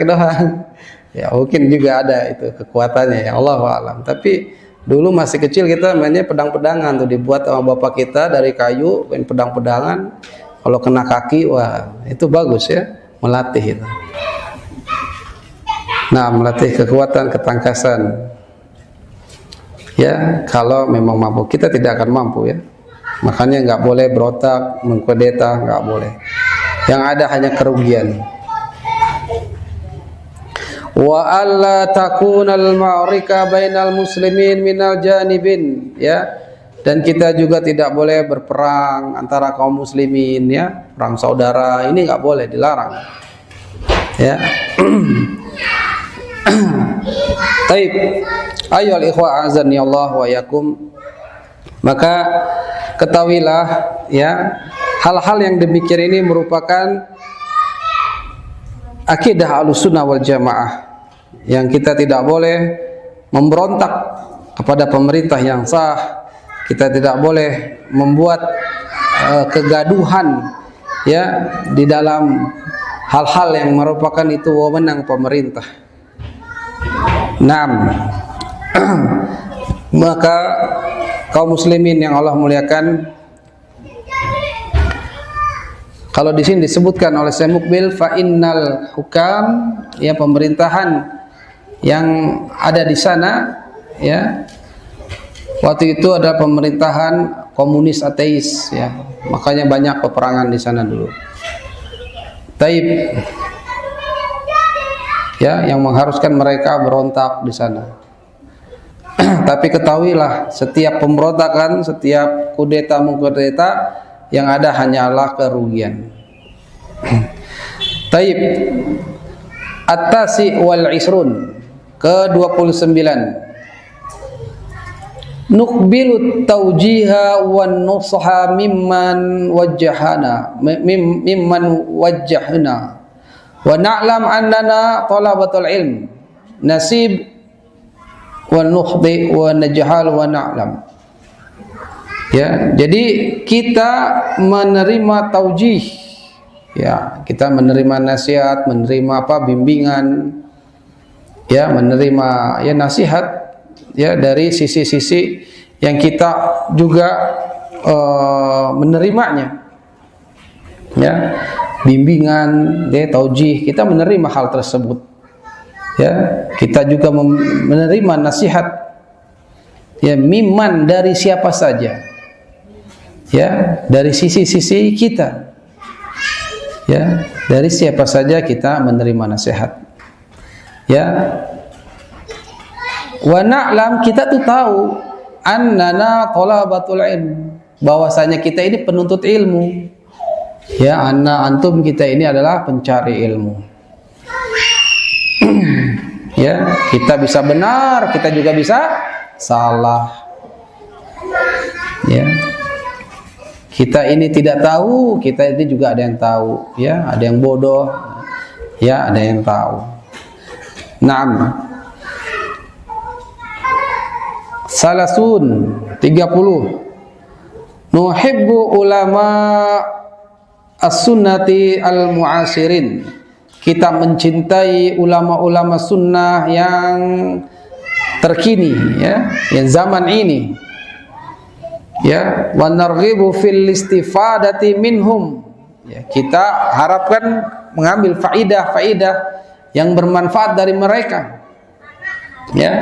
doang. Ya mungkin juga ada itu kekuatannya ya, Allahu a'lam. Tapi dulu masih kecil kita mainnya pedang-pedangan tuh, dibuat sama bapak kita dari kayu, main pedang-pedangan. Kalau kena kaki, wah itu bagus ya, melatih itu. Nah, melatih kekuatan, ketangkasan. Ya, kalau memang mampu. Kita tidak akan mampu ya. Makanya nggak boleh berotak, mengkudeta, nggak boleh. Yang ada hanya kerugian. Wa alla takunal ma'rika bainal muslimin minal janibin, ya. Dan kita juga tidak boleh berperang antara kaum muslimin, ya. Perang saudara ini nggak boleh, dilarang. Ya. Taib. Ayyuhal ikhwa azani Allah wa yakum. Maka ketahuilah ya, hal-hal yang demikian ini merupakan akidah Ahlussunnah wal Jamaah, yang kita tidak boleh memberontak kepada pemerintah yang sah. Kita tidak boleh membuat kegaduhan ya di dalam hal-hal yang merupakan itu wewenang pemerintah. 6. Maka kaum muslimin yang Allah muliakan, kalau di sini disebutkan oleh Syekh Mukbil, fa innal hukam, ya pemerintahan yang ada di sana, ya waktu itu adalah pemerintahan komunis ateis, ya makanya banyak peperangan di sana dulu. Taib, ya yang mengharuskan mereka berontak di sana. Tapi ketahuilah, setiap pemberontakan, setiap kudeta mengkudeta, yang ada hanyalah kerugian. Taib. At-tasi wal isrun, ke-29. Nuqbilu tawjiha wan nusha mimman wajjahana wa na'lam annana talabatul ilm nasib wa nukhdi wa najhal wa na'lam. Ya, jadi kita menerima taujih, ya kita menerima nasihat, menerima bimbingan, ya menerima ya nasihat, ya dari sisi-sisi yang kita juga menerimanya, ya bimbingan, ya taujih, kita menerima hal tersebut, ya kita juga menerima nasihat, ya miman dari siapa saja, ya dari sisi-sisi kita, ya dari siapa saja kita menerima nasihat, ya wa na'lam, kita tuh tahu annana talabatul ilm, bahwasanya kita ini penuntut ilmu, ya antum kita ini adalah pencari ilmu. Ya kita bisa benar, kita juga bisa salah, ya kita ini tidak tahu, kita ini juga ada yang tahu, ya ada yang bodoh, ya ada yang tahu. Naam. Salasun 30. Nuhibbu ulama as-sunnati al-mu'asirin, kita mencintai ulama-ulama sunnah yang terkini, ya yang zaman ini, ya wa narghibu fil istifadati minhum, ya kita harapkan mengambil faidah-faidah yang bermanfaat dari mereka, ya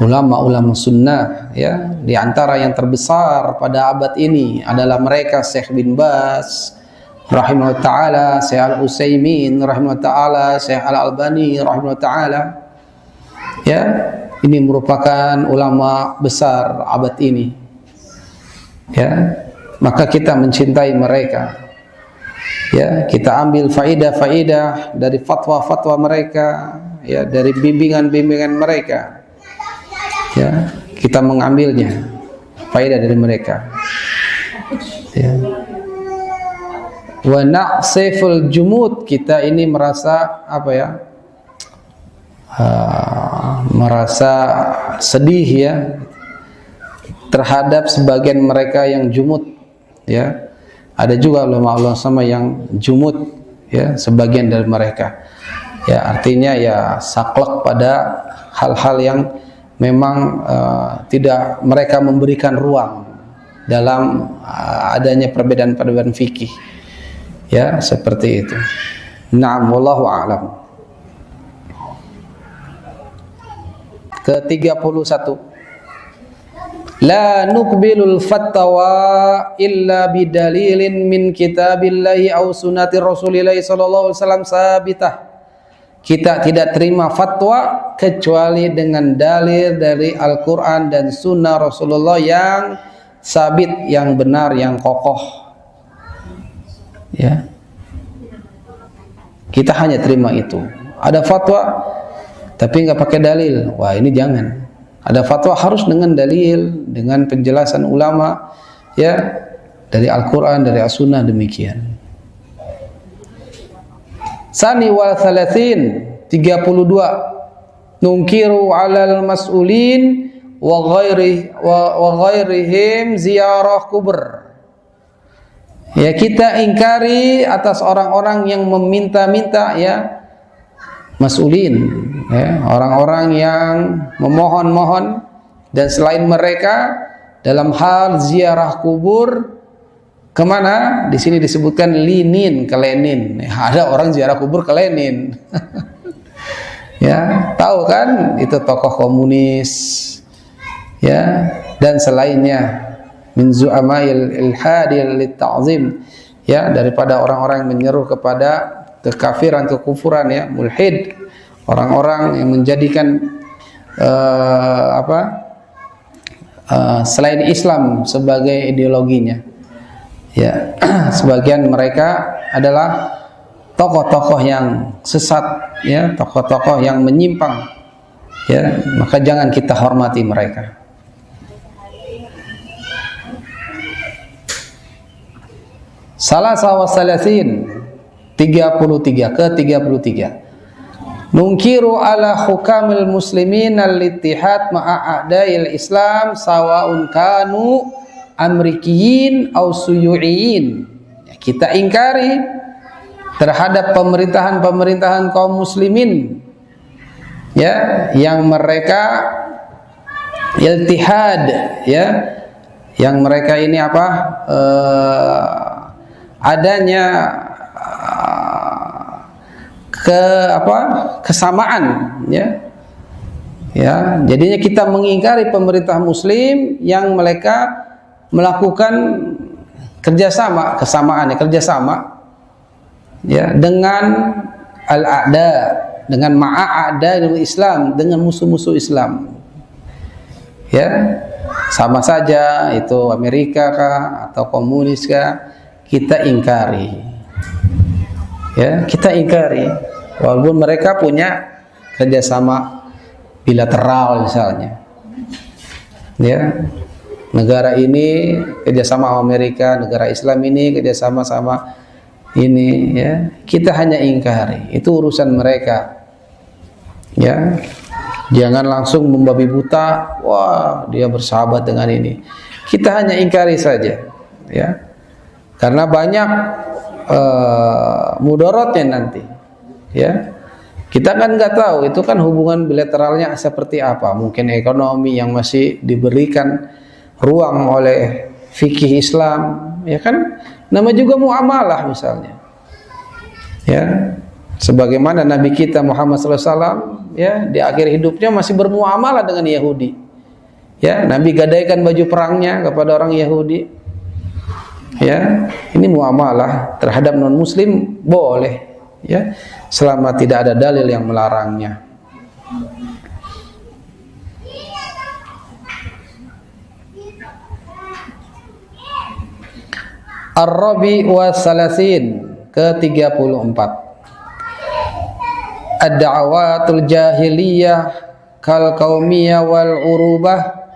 ulama-ulama sunnah, ya di antara yang terbesar pada abad ini adalah mereka Syekh bin Baz rahimahullah ta'ala, Syekh Al-Utsaimin rahimahullah ta'ala, Syekh Al-Albani rahimahullah ta'ala, ya ini merupakan ulama besar abad ini, ya maka kita mencintai mereka, ya kita ambil faidah-faidah dari fatwa-fatwa mereka, ya dari bimbingan-bimbingan mereka, ya kita mengambilnya faidah dari mereka, ya wa na'siful jumud, kita ini merasa apa ya, merasa sedih ya terhadap sebagian mereka yang jumud, ya ada juga ulama sama yang jumud, ya sebagian dari mereka, Ya, artinya ya saklek pada hal-hal yang memang tidak mereka memberikan ruang dalam adanya perbedaan-perbedaan fikih. Ya, seperti itu. Na'am, wallahu a'lam. Ke-31. La nuqbilul fatwa illa bidalilin min kitabillahi aw sunnati rasulillahi sallallahu alaihi wasallam sabitah. Kita tidak terima fatwa kecuali dengan dalil dari Al-Quran dan sunnah Rasulullah yang sabit, yang benar, yang kokoh. Ya, kita hanya terima itu. Ada fatwa tapi nggak pakai dalil, wah ini jangan. Ada fatwa harus dengan dalil, dengan penjelasan ulama, ya, dari Al-Quran, dari As-Sunnah, demikian. Sani wal thalathin, 32. Nungkiru alal mas'ulin wa ghairihim ziyarah kubur. Ya, kita ingkari atas orang-orang yang meminta-minta, ya, mas'ulin, ya, orang-orang yang memohon-mohon dan selain mereka dalam hal ziarah kubur. Kemana? Di sini disebutkan Linin, ke Lenin. Ya, ada orang ziarah kubur ke Lenin. Ya, tahu kan? Itu tokoh komunis, ya, dan selainnya. Min zu'amail ilhadil litta'zim, ya, daripada orang-orang yang menyeru kepada kekafiran, kekufuran, ya, mulhid, orang-orang yang menjadikan selain Islam sebagai ideologinya. Ya, sebagian mereka adalah tokoh-tokoh yang sesat, ya, tokoh-tokoh yang menyimpang, ya, maka jangan kita hormati mereka. Salasa wa salasin, 33, ke-33. Nungkiru ala hukamil muslimin al-ittihad ma'a a'dail Islam sawa'un kanu amrikiyin aw suyu'iyin. Kita ingkari terhadap pemerintahan-pemerintahan kaum muslimin, ya, yang mereka iltihad, ya, yang mereka ini adanya kesamaan, ya, ya, jadinya kita mengingkari pemerintah muslim yang mereka melakukan kerjasama, kerjasama, ya, dengan al-a'da, dengan ma'a'da Islam, dengan musuh-musuh Islam, ya, sama saja itu Amerika kah atau komunis kah, kita ingkari, ya, kita ingkari, walaupun mereka punya kerjasama bilateral misalnya, ya, negara ini kerjasama Amerika, negara Islam ini kerjasama sama ini, ya, kita hanya ingkari, itu urusan mereka, ya, jangan langsung membabi buta, wah dia bersahabat dengan ini, kita hanya ingkari saja, ya, karena banyak mudaratnya nanti, ya, kita kan nggak tahu itu kan hubungan bilateralnya seperti apa, mungkin ekonomi yang masih diberikan ruang oleh fikih Islam, ya kan, nama juga muamalah misalnya, ya, sebagaimana Nabi kita Muhammad SAW, ya, di akhir hidupnya masih bermuamalah dengan Yahudi, ya, Nabi gadaikan baju perangnya kepada orang Yahudi, ya, ini muamalah terhadap non muslim boleh, ya, selama tidak ada dalil yang melarangnya. Ar-Rabi wa Salasin, ke-34. Ad-da'awatul jahiliyah kal qaumiyah wal urubah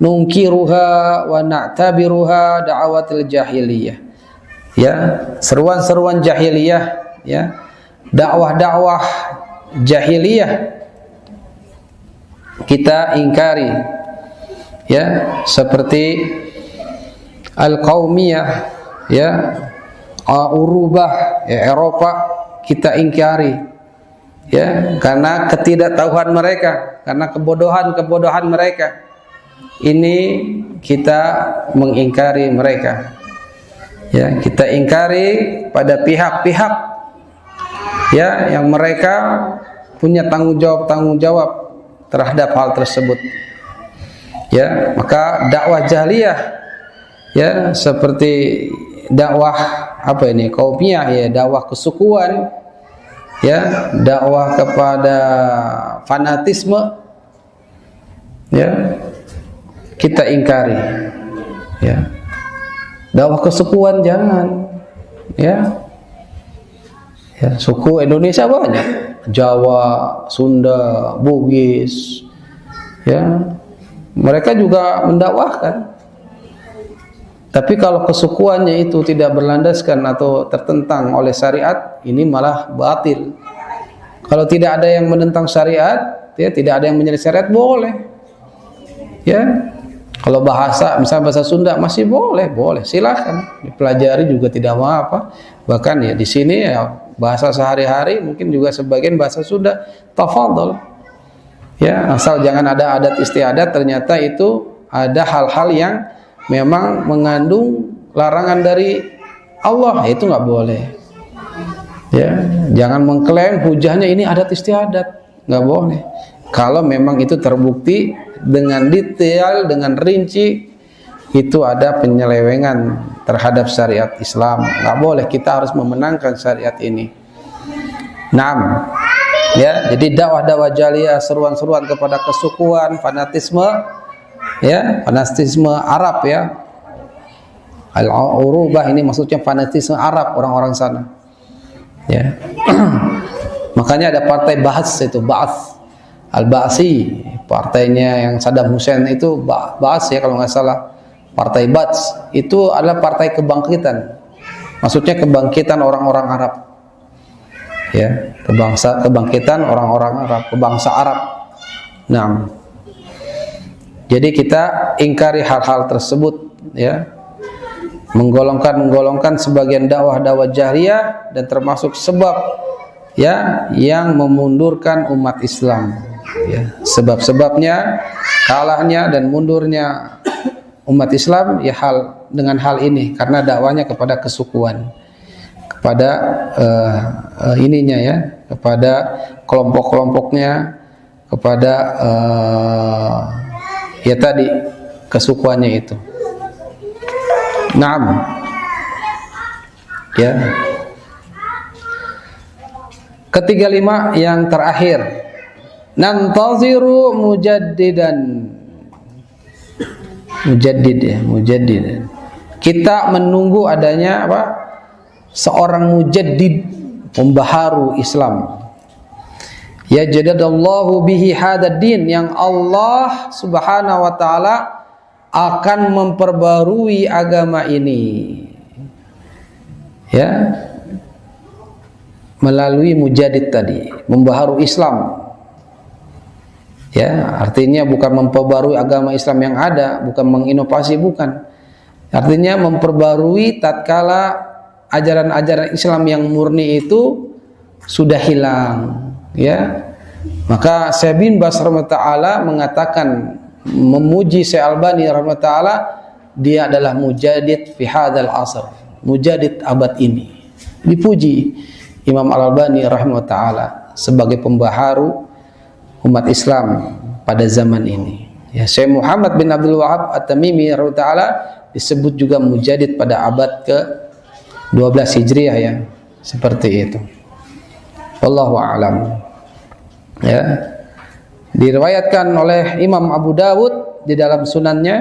nungkiruha wa na'tabiruha da'awatul jahiliyah. Ya, seruan-seruan jahiliyah, ya, dakwah-dakwah jahiliyah kita ingkari, ya, seperti al-qaumiyah, ya, urubah, ya, Eropa kita ingkari, Ya, karena ketidaktahuan mereka, karena kebodohan mereka. Ini kita mengingkari mereka. Ya, kita ingkari pada pihak-pihak ya yang mereka punya tanggung jawab terhadap hal tersebut. Ya, maka dakwah jahliyah ya seperti dakwah apa ini? Qaumiyah ya, dakwah kesukuan ya, dakwah kepada fanatisme ya, kita ingkari ya. Dakwah kesukuan jangan ya. Ya, suku Indonesia banyak, Jawa, Sunda, Bugis ya, mereka juga mendakwahkan. Tapi kalau kesukuannya itu tidak berlandaskan atau tertentang oleh syariat, ini malah batil. Kalau tidak ada yang menentang syariat, ya tidak ada yang menyelesaikan syariat, boleh. Ya, kalau bahasa, misalnya bahasa Sunda masih boleh, silakan dipelajari juga tidak apa-apa. Bahkan ya di sini ya bahasa sehari-hari mungkin juga sebagian bahasa Sunda, tafadhol. Ya, asal jangan ada adat istiadat, ternyata itu ada hal-hal yang memang mengandung larangan dari Allah, itu nggak boleh. Ya, jangan mengklaim hujahnya ini adat istiadat, nggak boleh. Kalau memang itu terbukti dengan detail, dengan rinci, itu ada penyelewengan terhadap syariat Islam, nggak boleh. Kita harus memenangkan syariat ini. 6. Ya, jadi dakwah jaliyah, seruan-seruan kepada kesukuan, fanatisme, ya, fanatisme Arab ya. Al-urubah ini maksudnya fanatisme Arab, orang-orang sana. Ya. Makanya ada partai Ba'ats itu, Ba'ats Al-Ba'si, partainya yang Saddam Hussein itu Ba'ats ya kalau nggak salah. Partai Ba'ats itu adalah partai kebangkitan. Maksudnya kebangkitan orang-orang Arab. Ya, kebangkitan orang-orang Arab, kebangsa Arab. Nah, jadi kita ingkari hal-hal tersebut ya. Menggolongkan sebagian dakwah jahriyah dan termasuk sebab ya yang memundurkan umat Islam ya. Sebab-sebabnya kalahnya dan mundurnya umat Islam ya dengan hal ini, karena dakwanya kepada kesukuan, kepada ininya ya, kepada kelompok-kelompoknya, kepada ya tadi kesukuannya itu. Naam. Ya. Ketiga lima yang terakhir. Nantaziru mujaddidan. Mujaddid. Kita menunggu adanya apa? Seorang mujaddid, pembaharu Islam. Ya jadadallahu bihi hadad din, yang Allah Subhanahu wa taala akan memperbarui agama ini ya, melalui mujaddid tadi, membaharu Islam ya. Artinya bukan memperbarui agama Islam yang ada, bukan menginovasi, bukan. Artinya memperbarui tatkala ajaran-ajaran Islam yang murni itu sudah hilang ya. Maka Syekh bin Baz rahimahullah mengatakan, memuji Syekh Albani rahimahullah, dia adalah mujaddid fi hadzal asr, mujaddid abad ini. Dipuji Imam Al-Albani rahimahullah sebagai pembaharu umat Islam pada zaman ini. Ya, Syekh Muhammad bin Abdul Wahab At-Tamimi rahimahullah disebut juga mujaddid pada abad ke-12 Hijriah ya. Seperti itu. Wallahu a'lam. Ya. Diriwayatkan oleh Imam Abu Dawud di dalam sunannya,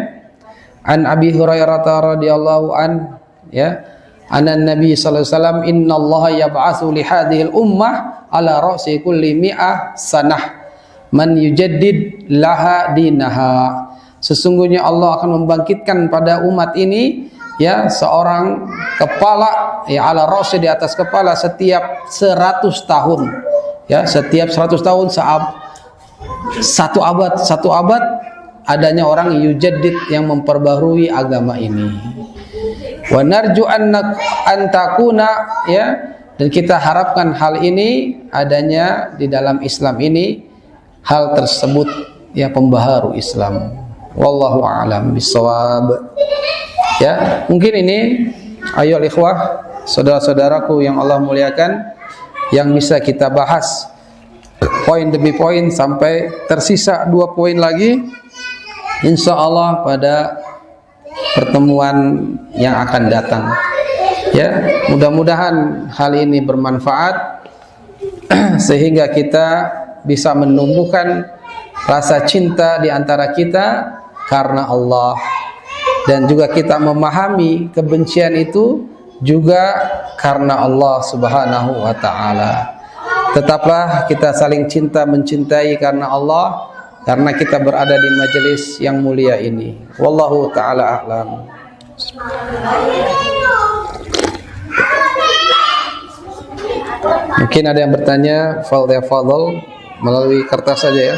an Abi Hurairah radhiyallahu an ya, anna Nabi sallallahu alaihi wasallam, innallaha yab'atsu li hadhil ummah ala ra'si kulli mi'ah sanah man yujaddid laha dinaha. Sesungguhnya Allah akan membangkitkan pada umat ini ya seorang kepala ya, ala ra'si, di atas kepala, setiap 100 tahun ya, setiap 100 tahun, satu abad adanya orang yujaddid yang memperbaharui agama ini. Wa narju an takuna ya Dan kita harapkan hal ini adanya di dalam Islam ini, hal tersebut ya pembaharu Islam. Wallahu a'lam bishawab. Ya, mungkin ini ayo ikhwah, saudara-saudaraku yang Allah muliakan, yang bisa kita bahas poin demi poin sampai tersisa 2 poin lagi. Insya Allah pada pertemuan yang akan datang. Ya, mudah-mudahan hal ini bermanfaat sehingga kita bisa menumbuhkan rasa cinta di antara kita karena Allah, dan juga kita memahami kebencian itu juga karena Allah Subhanahu wa taala. Tetaplah kita saling cinta mencintai karena Allah, karena kita berada di majelis yang mulia ini. Wallahu taala a'lam. Mungkin ada yang bertanya, fadhil melalui kertas saja ya.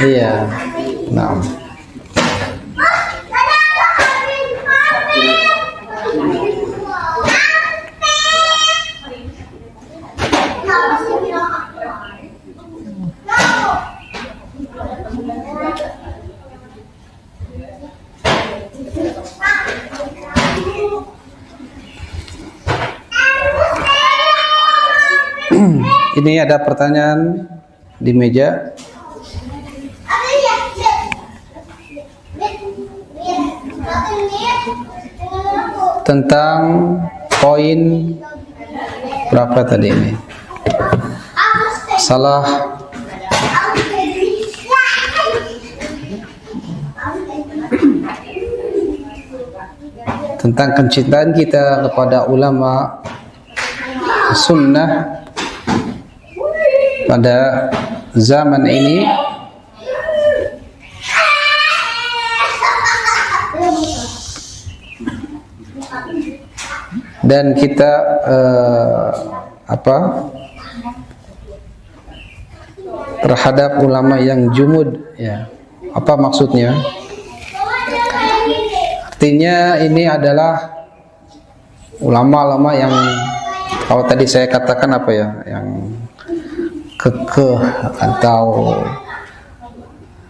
Iya. Nah. Ini ada pertanyaan di meja. Tentang poin berapa tadi ini? Salah tentang kecintaan kita kepada ulama sunnah pada zaman ini, dan kita terhadap ulama yang jumud, ya. Apa maksudnya? Artinya ini adalah ulama-ulama yang, kalau tadi saya katakan apa ya, yang kekeh atau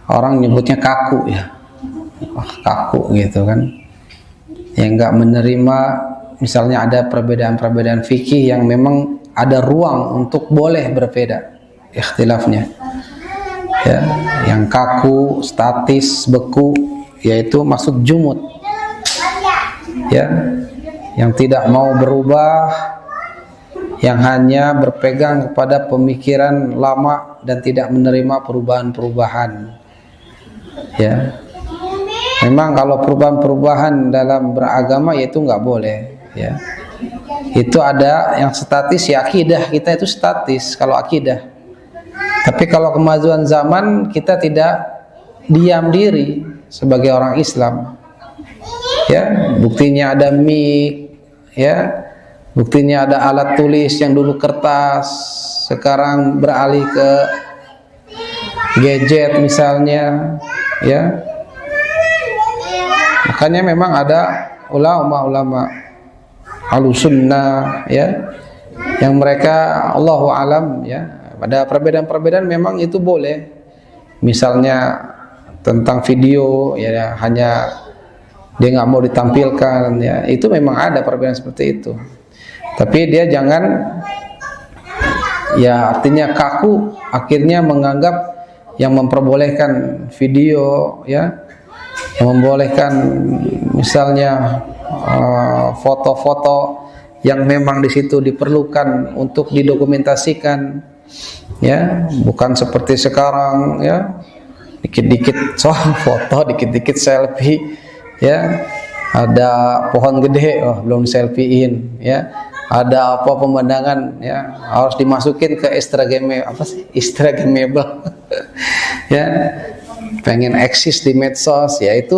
orang nyebutnya kaku ya, kaku gitu kan, yang nggak menerima misalnya ada perbedaan-perbedaan fikih yang memang ada ruang untuk boleh berbeda ikhtilafnya. Ya, yang kaku, statis, beku, yaitu maksud jumud. Ya, yang tidak mau berubah, yang hanya berpegang kepada pemikiran lama dan tidak menerima perubahan-perubahan. Ya, memang kalau perubahan-perubahan dalam beragama itu nggak boleh. Ya, itu ada yang statis, ya akidah kita itu statis kalau akidah. Tapi kalau kemajuan zaman, kita tidak diam diri sebagai orang Islam. Ya, buktinya ada mic, ya, buktinya ada alat tulis yang dulu kertas, sekarang beralih ke gadget misalnya, ya. Makanya memang ada ulama-ulama Ahlussunnah, ya, yang mereka Allahu alam, ya. Ada perbedaan-perbedaan memang itu boleh. Misalnya tentang video, ya hanya dia nggak mau ditampilkan, ya itu memang ada perbedaan seperti itu. Tapi dia jangan, ya artinya kaku, akhirnya menganggap yang memperbolehkan video, ya, yang membolehkan misalnya foto-foto yang memang di situ diperlukan untuk didokumentasikan. Ya, bukan seperti sekarang, ya, dikit-dikit soal foto, dikit-dikit selfie, ya, ada pohon gede, oh belum selfiein, ya, ada apa pemandangan, ya, harus dimasukin ke Instagramable, ya, pengen eksis di medsos, ya itu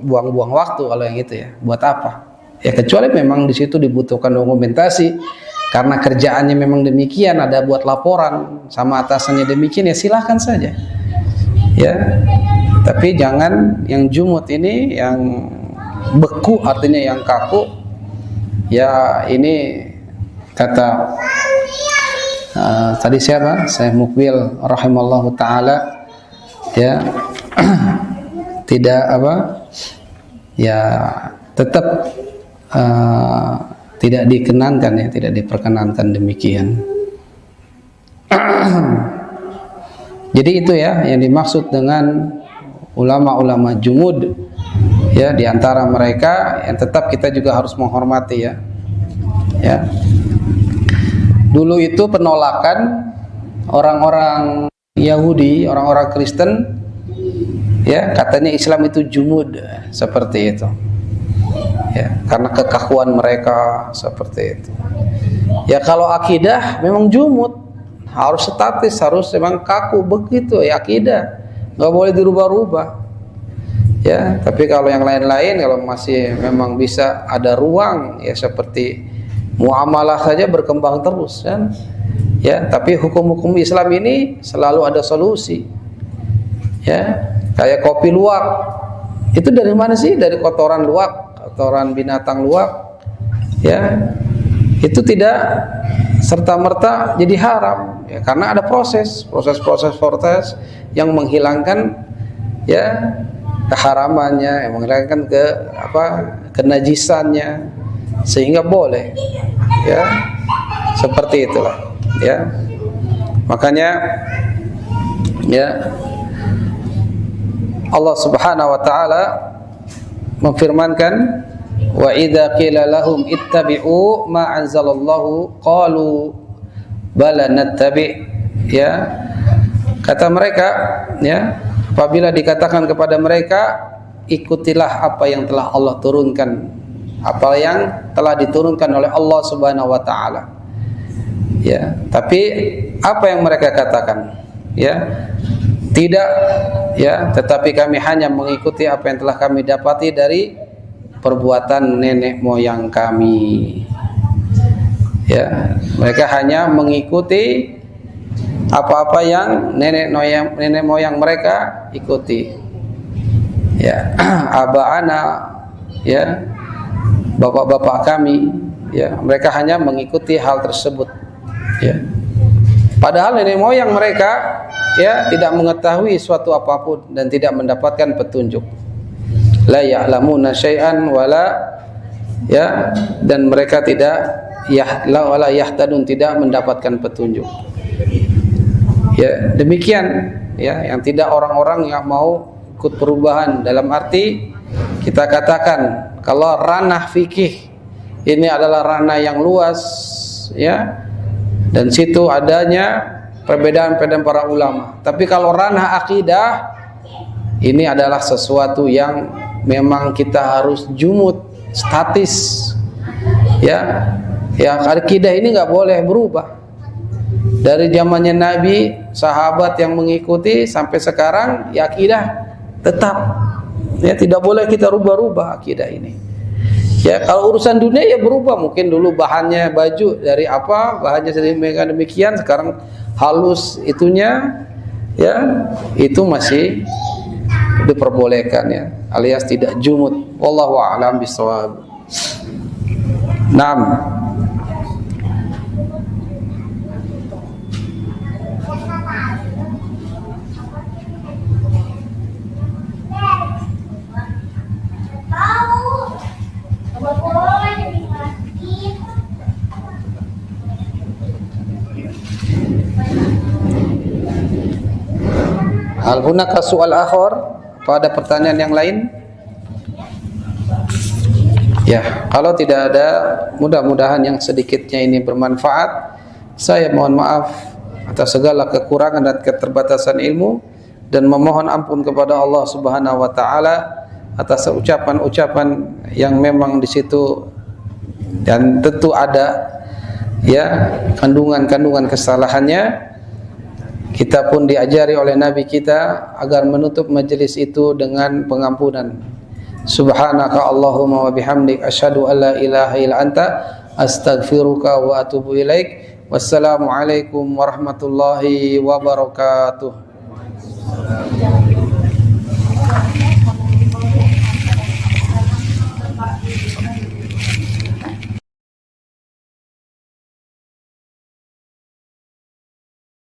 buang-buang waktu kalau yang itu, ya, buat apa? Ya kecuali memang di situ dibutuhkan dokumentasi. Karena kerjaannya memang demikian, ada buat laporan sama atasannya demikian, ya silahkan saja. Ya, tapi jangan yang jumud ini, yang beku artinya yang kaku. Ya ini kata tadi siapa? Syekh Mukbil rahimallahu taala, ya tidak apa? Ya tetap tidak dikenankan, ya, tidak diperkenankan demikian. Jadi itu ya yang dimaksud dengan ulama-ulama jumud, ya, diantara mereka yang tetap kita juga harus menghormati, ya. Ya. Dulu itu penolakan orang-orang Yahudi, orang-orang Kristen, ya, katanya Islam itu jumud, seperti itu. Ya, karena kekakuan mereka seperti itu. Ya kalau akidah memang jumud, harus statis, harus memang kaku begitu, ya akidah, nggak boleh dirubah-rubah. Ya, tapi kalau yang lain-lain, kalau masih memang bisa ada ruang, ya seperti muamalah saja berkembang terus, kan? Ya, tapi hukum-hukum Islam ini selalu ada solusi. Ya, kayak kopi luwak, itu dari mana sih? Dari kotoran luwak. Kotoran binatang luwak, ya itu tidak serta-merta jadi haram, ya, karena ada proses yang menghilangkan, ya, keharamannya, yang menghilangkan kenajisannya, sehingga boleh, ya, seperti itulah, ya. Makanya, ya, Allah Subhanahu wa taala memfirmankan, wa idza qila lahum ittabi'u ma anzalallahu qalu bala nattabi', ya, kata mereka, ya, apabila dikatakan kepada mereka ikutilah apa yang telah Allah turunkan, apa yang telah diturunkan oleh Allah Subhanahu wa taala, ya, tapi apa yang mereka katakan, ya, tidak, ya, tetapi kami hanya mengikuti apa yang telah kami dapati dari perbuatan nenek moyang kami. Ya, mereka hanya mengikuti apa-apa yang nenek moyang mereka ikuti. Ya, aba'ana, ya, bapak-bapak kami, ya, mereka hanya mengikuti hal tersebut. Ya. Padahal nenek moyang mereka, ya, tidak mengetahui suatu apapun dan tidak mendapatkan petunjuk. La ya'lamuna syai'an wala ya, dan mereka tidak wala yahtadun, tidak mendapatkan petunjuk. Ya, demikian ya yang tidak orang-orang yang mau ikut perubahan. Dalam arti kita katakan kalau ranah fikih ini adalah ranah yang luas ya, dan situ adanya perbedaan-perbedaan para ulama. Tapi kalau ranah akidah ini adalah sesuatu yang memang kita harus jumud, statis ya. Ya, akidah ini nggak boleh berubah. Dari zamannya Nabi, sahabat yang mengikuti sampai sekarang, ya akidah tetap. Ya, tidak boleh kita rubah-rubah akidah ini. Ya, kalau urusan dunia ya berubah. Mungkin dulu bahannya baju dari apa, bahannya demikian, sekarang halus itunya, ya itu masih diperbolehkan ya, alias tidak jumud. Wallahu a'lam bishawab. Naam. Hal hunaka soal akhir, pada pertanyaan yang lain? Ya, kalau tidak ada, mudah-mudahan yang sedikitnya ini bermanfaat. Saya mohon maaf atas segala kekurangan dan keterbatasan ilmu, dan memohon ampun kepada Allah Subhanahu wa taala atas ucapan-ucapan yang memang di situ dan tentu ada ya kandungan-kandungan kesalahannya. Kita pun diajari oleh Nabi kita agar menutup majelis itu dengan pengampunan. Subhanaka Allahumma wa bihamdik asyhadu an la ilaha illa anta astaghfiruka wa atubu ilaik. Wassalamualaikum warahmatullahi wabarakatuh.